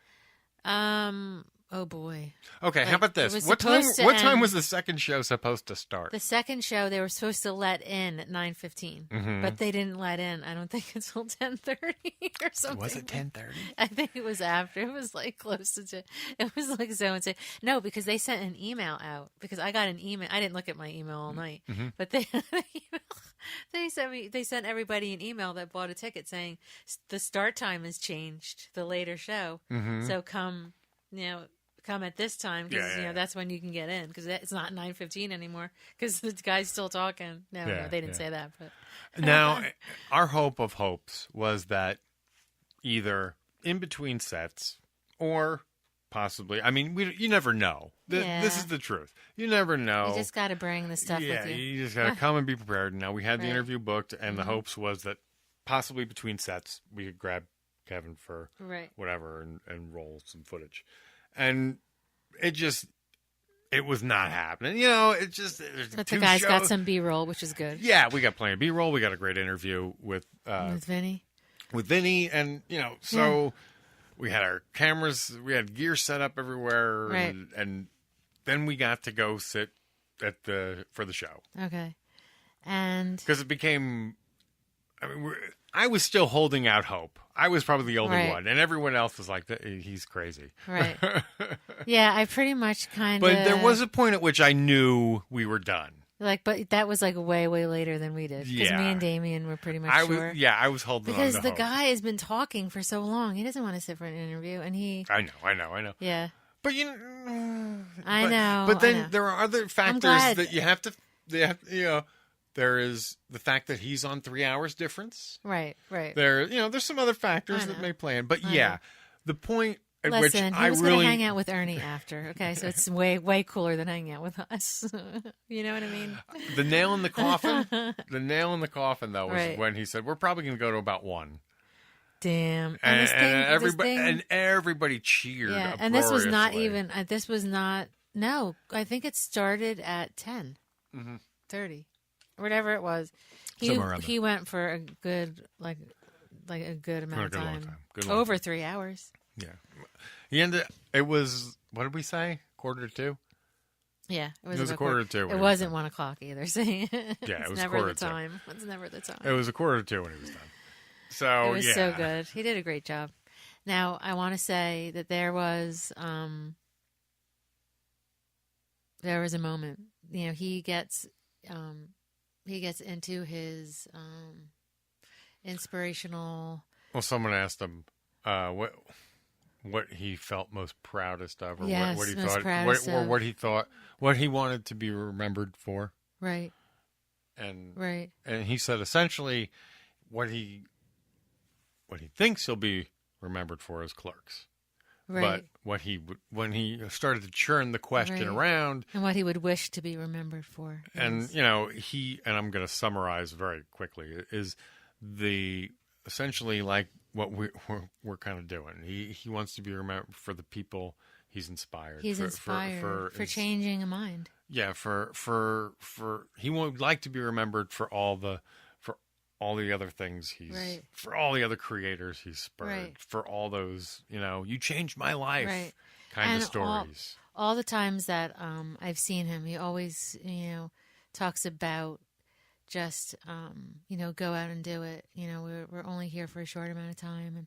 Oh boy. Okay, how about this? What time was the second show supposed to start? The second show they were supposed to let in at 9:15, but they didn't let in. I don't think until 10:30 or something. Was it 10:30? I think it was after. It was like close to. It was like so insane. No, because they sent an email out. Because I got an email. I didn't look at my email all night, but they sent everybody an email that bought a ticket saying the start time has changed. The later show, so come at this time because that's when you can get in because it's not 9:15 anymore because the guy's still talking. No, they didn't say that. But now, our hope of hopes was that either in between sets or possibly, I mean, you never know. This is the truth. You never know. You just got to bring the stuff with you. You just got to come and be prepared. Now, we had the interview booked, and the hopes was that possibly between sets we could grab Kevin for whatever and roll some footage. And it was not happening. But the guys got some B-roll, which is good. Yeah, we got plenty of B-roll. We got a great interview with Vinny. With Vinny, and we had our cameras, we had gear set up everywhere, and then we got to go sit for the show. Okay, and because it became, I was still holding out hope. I was probably the only one, and everyone else was like, "He's crazy." Right. Yeah, I pretty much kind of. But there was a point at which I knew we were done. But that was like way, way later than we did. Because me and Damien were pretty much sure. I was holding on to because the hope. guy has been talking for so long. He doesn't want to sit for an interview, and he. I know. Yeah. But I know. But then there are other factors that you have to. There is the fact that he's on 3 hours difference. Right. There's some other factors that may play in. But the point at which he was going to hang out with Ernie after. Okay, so it's way, way cooler than hanging out with us. You know what I mean? The nail in the coffin. The nail in the coffin, though, was when he said, "We're probably going to go to about 1." Damn. And everybody cheered. Yeah, and this was not even. This was not. No, I think it started at 10, 30. Whatever it was, he went for a good a good amount of time. Over 3 hours. Yeah, he ended. It was, what did we say? 1:45. Yeah, it was a 1:45. It wasn't 1 o'clock either. So it was never the time. It's never the time. It was 1:45 when he was done. So it was so good. He did a great job. Now I want to say that there was a moment. He gets into his inspirational. Well, someone asked him what he felt most proudest of, or what he thought, what he wanted to be remembered for. Right. And he said essentially what he thinks he'll be remembered for is Clerks. Right. But when he started to churn the question around, and what he would wish to be remembered for, and and I'm going to summarize very quickly, is essentially like what we're kind of doing. He wants to be remembered for the people he's inspired. He's inspired for changing a mind. Yeah, for he would like to be remembered for all the other things for all the other creators he's spurred, for all those, you changed my life kind of stories. All the times that I've seen him, he always, talks about just, go out and do it. We're only here for a short amount of time.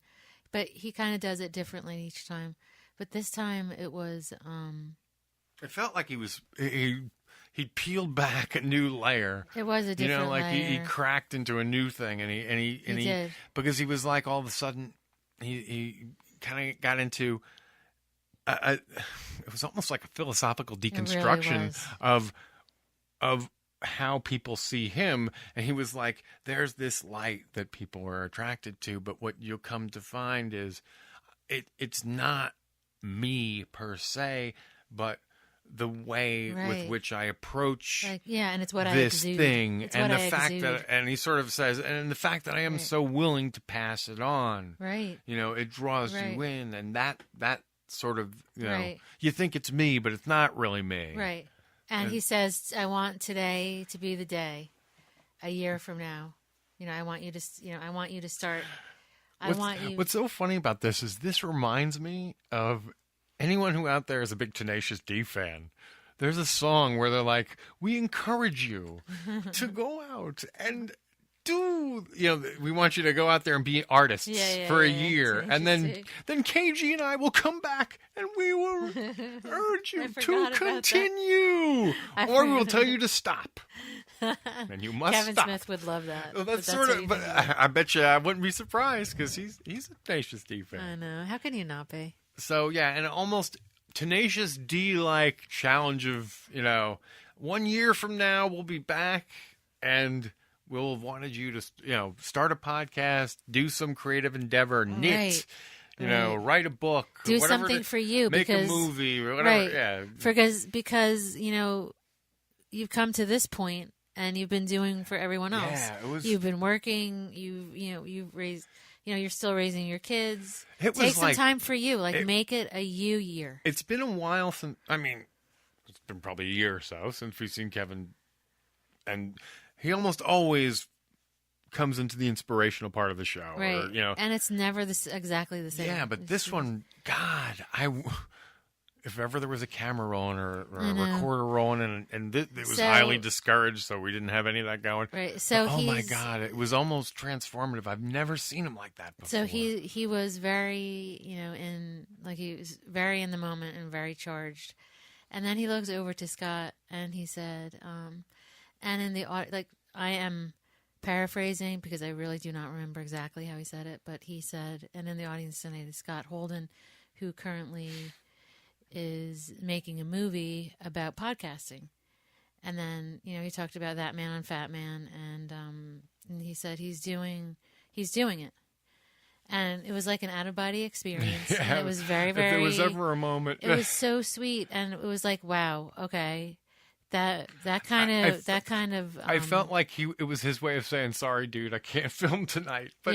But he kind of does it differently each time. But this time it was... it felt like he peeled back a new layer. It was a different layer. He cracked into a new thing, and he did. Because he was like all of a sudden he kind of got into it was almost like a philosophical deconstruction of how people see him, and he was like, there's this light that people are attracted to, but what you'll come to find is it's not me per se, but the way with which I approach and it's what this I exude. thing, it's and what the I fact exude. that, and he sort of says, and the fact that I am so willing to pass it on, right? It draws you in, and that sort of, right. you think it's me, but it's not really me, right? And he says, "I want today to be the day, a year from now. I want you to start. What's so funny about this is this reminds me of anyone who out there is a big Tenacious D fan. There's a song where they're like, we encourage you to go out and do, we want you to go out there and be artists for a year. And then KG and I will come back and we will urge you to continue. Or we will tell you to stop. And you must Kevin stop. Smith would love that. Well, that's sort of, but I bet you I wouldn't be surprised because he's a Tenacious D fan. I know. How can you not be? So, and almost Tenacious D-like challenge of, 1 year from now, we'll be back and we'll have wanted you to, start a podcast, do some creative endeavor, knit, write a book. Do whatever something for you. Make a movie or whatever. Right. Yeah. Because, you've come to this point and you've been doing for everyone else. Yeah, You've been working, you've raised... you're still raising your kids. Take some time for you. Make it a you year. It's been a while since, it's been probably a year or so since we've seen Kevin. And he almost always comes into the inspirational part of the show. Right. Or, and it's never exactly the same. Yeah, but this one, God, if ever there was a camera rolling or a recorder rolling, and it was highly discouraged, so we didn't have any of that going. Right. So oh my God, it was almost transformative. I've never seen him like that before. So he was very, he was very in the moment and very charged. And then he looks over to Scott and he said, and in the I am paraphrasing because I really do not remember exactly how he said it, but he said, and in the audience tonight is Scott Holden, who currently is making a movie about podcasting. And then, he talked about ThatMan on Fatman, and he said he's doing it. And it was like an out-of-body experience. Yeah, and it was very, very... If there was ever a moment... It was so sweet, and it was like, wow, okay... That kind of. I felt like it was his way of saying, "Sorry, dude, I can't film tonight." But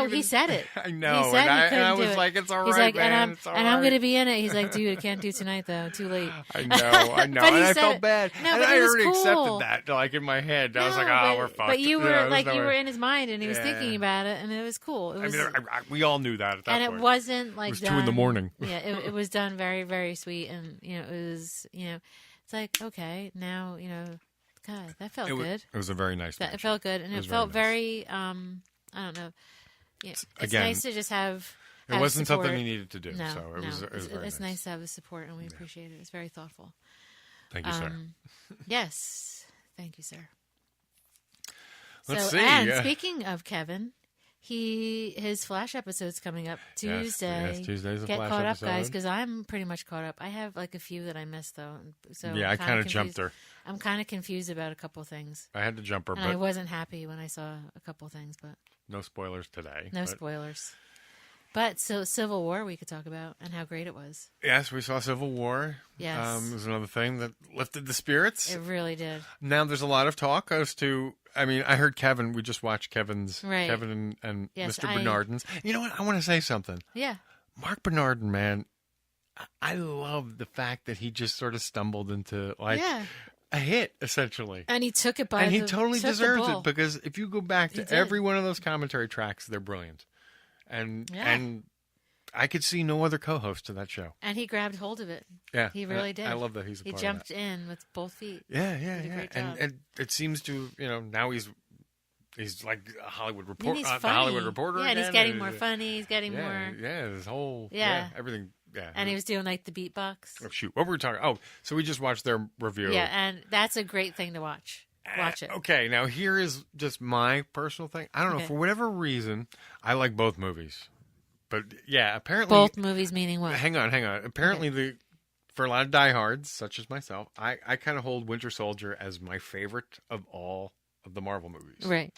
he said it. I know, he said and I was do it. like, "It's all He's right, like, man. I'm going to be in it." He's like, "Dude, I can't do tonight though. Too late." I know, and I felt bad. No, and but I it was already cool. accepted that, in my head. I was like, we're fucked." But you were you were in his mind, and he was thinking about it, and it was cool. It was, we all knew that at that point. And it wasn't like it was done, 2 a.m. Yeah, it was done very, very sweet, and it was it's like, okay, now God, that felt good. It was a very nice. It felt good, and it felt very. I don't know. It's nice to just have. It wasn't support. something he needed to do. No, so it was very it's nice to have the support, and we appreciate it. It's very thoughtful. Thank you, sir. Yes, thank you, sir. Let's see. And speaking of Kevin, his Flash episode's coming up Tuesday. Yes, Tuesday's a Get Flash caught episode. up, guys, because I'm pretty much caught up. I have a few that I missed though. So yeah, I kind of jumped her. I'm kind of confused about a couple things. I had to jump her, and but I wasn't happy when I saw a couple things. But no spoilers today. No spoilers. But so Civil War we could talk about and how great it was. Yes, we saw Civil War. Yes. It was another thing that lifted the spirits. It really did. Now there's a lot of talk as to, I heard Kevin, we just watched Kevin's, Kevin and yes, Mr. Bernardin's. You know what? I want to say something. Yeah. Mark Bernardin, man, I love the fact that he just sort of stumbled into a hit, essentially. And he took it by And he totally deserves it because if you go back to every one of those commentary tracks, they're brilliant. And I could see no other co-host to that show. And he grabbed hold of it. Yeah. He really did. I love that he's a part He jumped of that. in with both feet. Yeah. Did a great job. And it seems to, now he's like a Hollywood And reporter. he's The funny. Hollywood Reporter. Yeah, and he's again. getting more funny. He's getting more. Yeah, this whole. Yeah. Everything. Yeah. And he was doing like the beatbox. Oh, shoot. What were we talking? Oh, so we just watched their review. Yeah, and that's a great thing to watch. Watch it. Okay, now here is just my personal thing. I don't know, Okay. for whatever reason, I like both movies. But yeah, apparently. Both movies meaning what? Hang on. Apparently, for a lot of diehards, such as myself, I kind of hold Winter Soldier as my favorite of all of the Marvel movies. Right.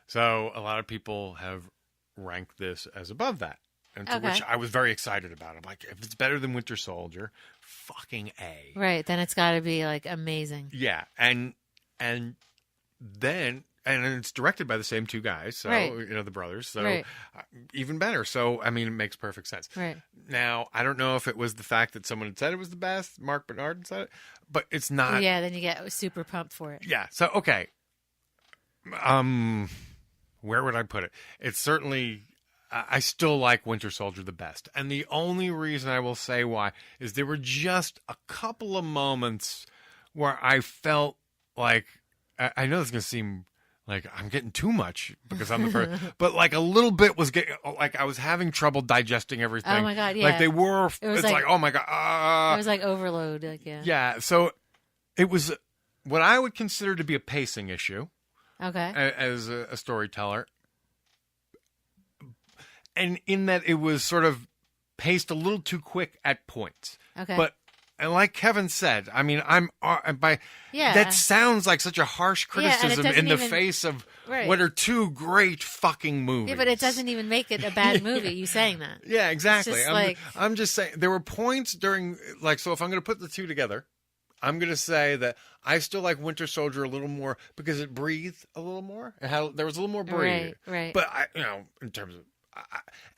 So a lot of people have ranked this as above that. And to which I was very excited about. I'm like, if it's better than Winter Soldier, fucking A. Right, then it's got to be like amazing. Yeah, and then it's directed by the same two guys, so Right. the brothers, so Right. Even better. So I mean, it makes perfect sense. Right. Now, I don't know if it was the fact that someone had said it was the best, Mark Bernard said it, but it's not. Yeah, then you get super pumped for it. Yeah. So okay. Where would I put it? It's certainly. I still like Winter Soldier the best. And the only reason I will say why is there were just a couple of moments where I felt like, I know this is going to seem like I'm getting too much because I'm the person, but like a little bit was getting, like I was having trouble digesting everything. Oh my God, yeah. Like they were, it's like, oh my God. It was like overload. Like, yeah. Yeah. So it was what I would consider to be a pacing issue. Okay. As a storyteller. And in that it was sort of paced a little too quick at points. Okay. But and like Kevin said, I mean, Yeah. that sounds like such a harsh criticism in the even- face of Right. what are two great fucking movies. Yeah, but it doesn't even make it a bad movie. You saying that? Yeah, exactly. Just I'm just saying there were points during so if I'm going to put the two together, I'm going to say that I still like Winter Soldier a little more because it breathed a little more. There was a little more breathe. Right. But in terms of.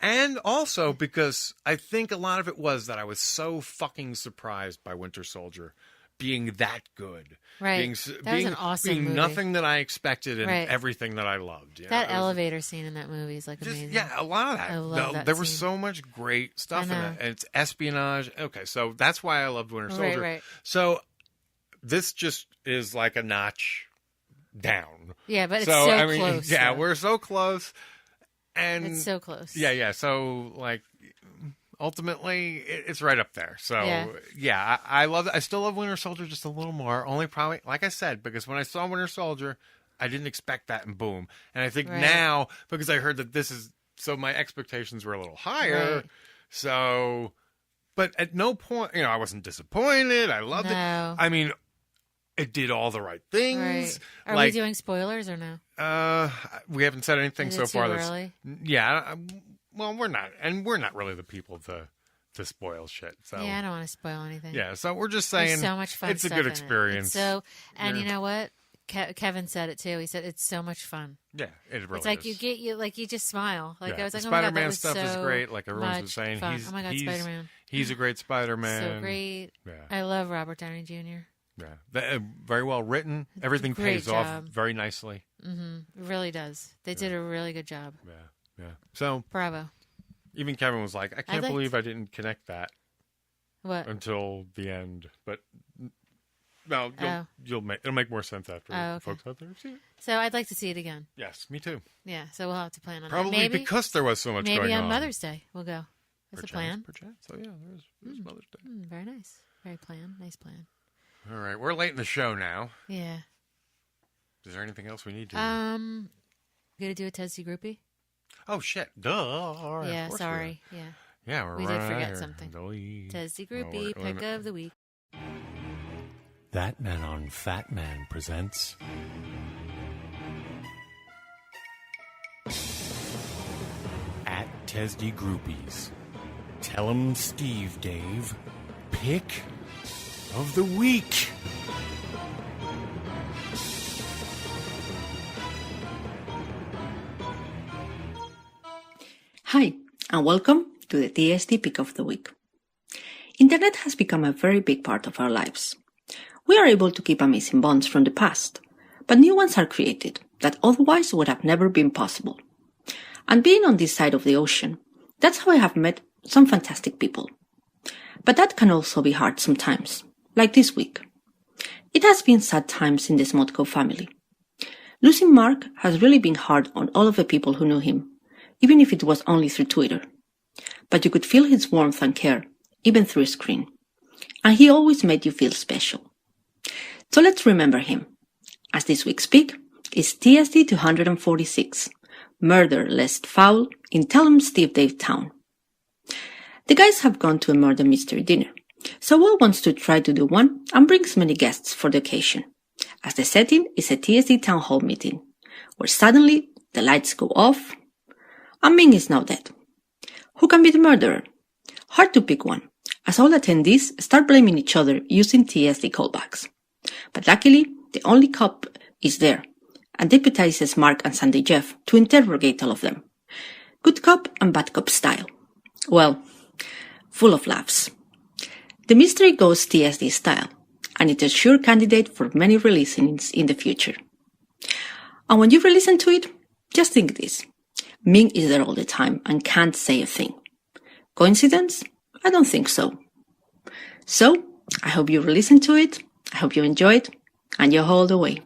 And also because I think a lot of it was that I was so fucking surprised by Winter Soldier being that good. Right. That was an awesome being movie. nothing that I expected and Right. everything that I loved. That elevator scene in that movie is like amazing. Yeah, a lot of that. I love that There was scene. so much great stuff in know. it. And it's espionage. Okay, so that's why I loved Winter Soldier. Right. So this just is like a notch down. Yeah, but it's so close. Yeah, though. we're so close. And It's so close. Yeah. So, like, ultimately, it's right up there. So, Yeah. I love it. I still love Winter Soldier just a little more. Only probably, like I said, because when I saw Winter Soldier, I didn't expect that, and boom. And I think Right. now, because I heard that this is, so my expectations were a little higher. Right. So, but at no point, I wasn't disappointed. I loved it. I mean, it did all the right things. Right. Are we doing spoilers or no? We haven't said anything Is so it too far. early? Yeah. Well, we're not, and we're not really the people to spoil shit. So Yeah, I don't want to spoil anything. yeah. So we're just saying, There's so much fun. it's a stuff good in it. experience. It's so, and Yeah. you know what? Kevin said it too. He said it's so much fun. Yeah, it really It's like is. you just smile. Like Yeah. I was like, The oh my God, that Spider-Man was stuff is so great. Like everyone's been much saying, fun. Oh my God, Spider-Man. He's a great Spider-Man. So great. Yeah. I love Robert Downey Jr. Yeah, very well written. Everything Great pays job. off very nicely. Mm-hmm. It really does. They did a really good job. Yeah. So Bravo. even Kevin was like, I can't believe I didn't connect that What? until the end. But no, it'll make more sense after folks out there see it. So I'd like to see it again. Yes, me too. Yeah, so we'll have to plan on Probably that. Maybe because there was so much going on. Maybe on Mother's Day we'll go. That's a plan. Perchance. So yeah, there's Mother's Day. Very nice. Very plan. Nice plan. All right, we're late in the show now. Yeah. Is there anything else we need to? Gonna do a Tessie groupie? Oh shit! Duh. All right, Yeah. of course Sorry. Yeah. Yeah, we're we right did forget here. something. Dolly. Tessie groupie wait a pick minute. of the week. ThatMan on Fatman presents At Tesdy Groupies. Tell 'em Steve Dave. Pick of the week. Hi, and welcome to the TSD Pick of the Week. Internet has become a very big part of our lives. We are able to keep amazing bonds from the past, but new ones are created that otherwise would have never been possible. And being on this side of the ocean, that's how I have met some fantastic people. But that can also be hard sometimes, like this week. It has been sad times in the SModco family. Losing Mark has really been hard on all of the people who knew him, even if it was only through Twitter. But you could feel his warmth and care, even through a screen. And he always made you feel special. So let's remember him. As this week's pick is TSD 246, Murder Less Foul in Tell 'em Steve Dave Town. The guys have gone to a murder mystery dinner, so Will wants to try to do one and brings many guests for the occasion, as the setting is a TSD town hall meeting, where suddenly the lights go off and Ming is now dead. Who can be the murderer? Hard to pick one, as all attendees start blaming each other using TSD callbacks. But luckily, the only cop is there, and deputizes Mark and Sandy Jeff to interrogate all of them. Good cop and bad cop style. Well, full of laughs. The mystery goes TSD style, and it's a sure candidate for many releasings in the future. And when you re-listen to it, just think this. Ming is there all the time and can't say a thing. Coincidence? I don't think so. So, I hope you re-listen to it, I hope you enjoy it, and you hold away.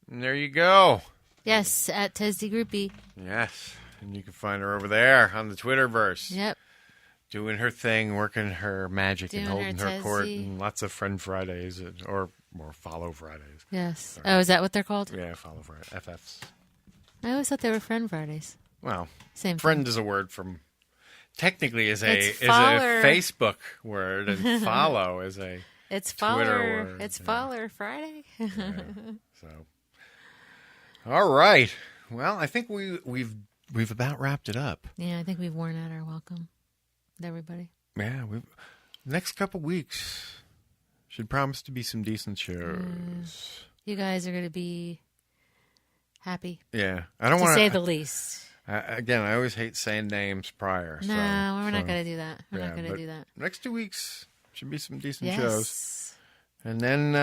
And there you go. Yes, at Tesdy Groupie. Yes. And you can find her over there on the Twitterverse. Yep. Doing her thing, working her magic, Doing and holding her court, Tesdy. and lots of Friend Fridays, or Follow Fridays. Yes. Sorry. Oh, is that what they're called? Yeah, Follow Fridays. FFs. I always thought they were Friend Fridays. Well, Same friend thing. is a word from, technically is a It's follower. Facebook word, and follow is a It's Twitter Faller. word. It's Faller Friday. So, all right. Well, I think we've about wrapped it up. Yeah, I think we've worn out our welcome to everybody. Yeah, next couple weeks should promise to be some decent shows. You guys are going to be happy. Yeah, I don't to want say the least. Again, I always hate saying names prior. No, we're not going to do that. We're not going to do that. Next 2 weeks should be some decent Yes. shows, and then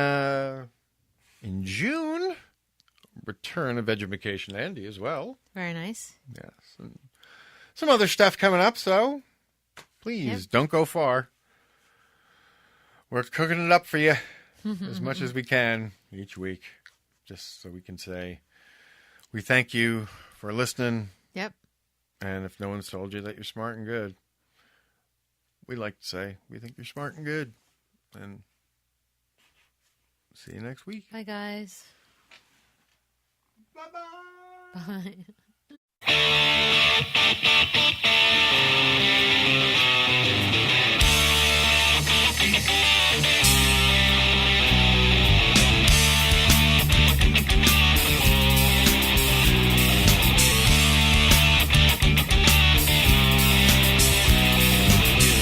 in June, return of Education Andy as well. Very nice. Yes, and some other stuff coming up. So please don't go far. We're cooking it up for you as much as we can each week, just so we can say we thank you for listening. Yep. And if no one's told you that you're smart and good, we like to say we think you're smart and good. And see you next week. Bye, guys. Bye-bye. Bye.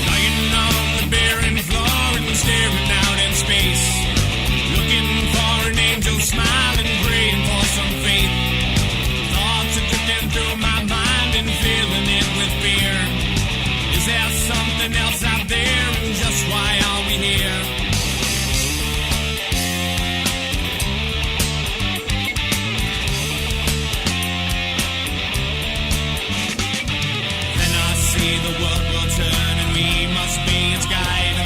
Lying on the barren floor and staring out in space, looking for an angel smile and praying for some faith. Thoughts are drifting through my mind and filling it with fear. Is there something else out there, and just why are we here? Then I see the world will turn and we must be its guide.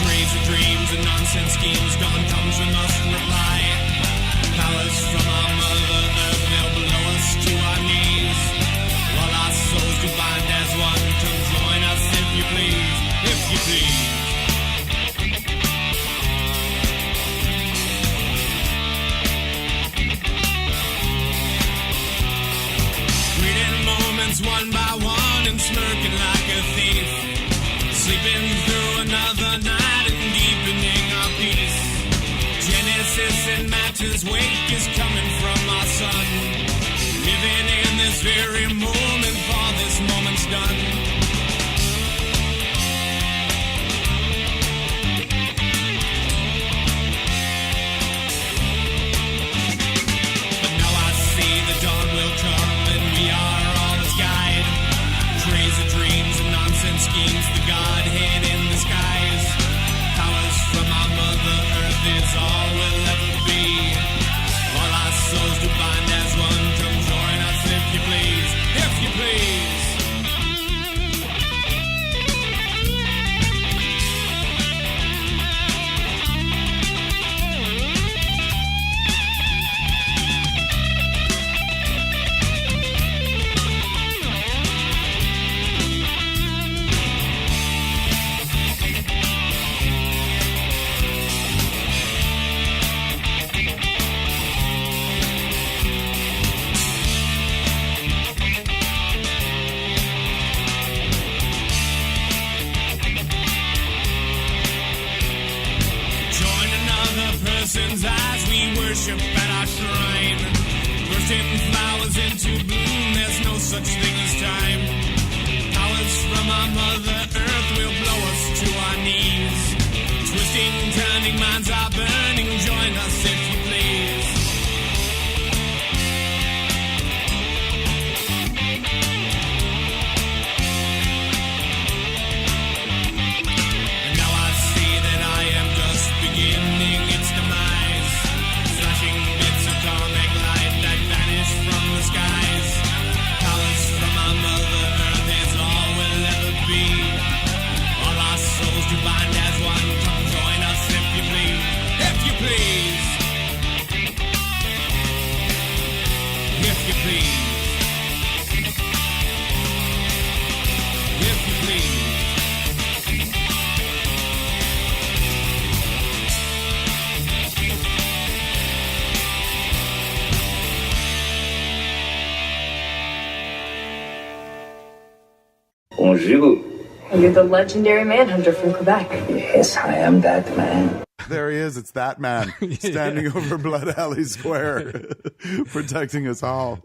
Crazy dreams and nonsense schemes, dawn comes we must reply. Powers from our mother earth, they'll blow us to our knees. While our souls combined as one, come join us if you please, if you please. Reading moments one by one and smirking like a thief. Sleeping through another night and deepening our peace. Genesis and matter's wake is coming from our sun. Living in this very moment, for this moment's done. But now I see the dawn will come and we are all its guide. Crazy dreams and nonsense schemes, the Godhead man's eyes we worship at our shrine. Bursting flowers into bloom, there's no such thing as time. Powers from our Mother Earth will blow us to our knees. Twisting, turning, minds are burning, join us if you please. And now I see that I am just beginning its demise. Flashing bits of comic light that vanish from the skies. Powers from our Mother Earth is all we'll ever be. All our souls to bind as one. Come join us if you please. If you please. If you please. If you please. Bonjour. You're the legendary manhunter from Quebec. Yes, I am that man. There he is. It's that man standing over Blood Alley Square, protecting us all.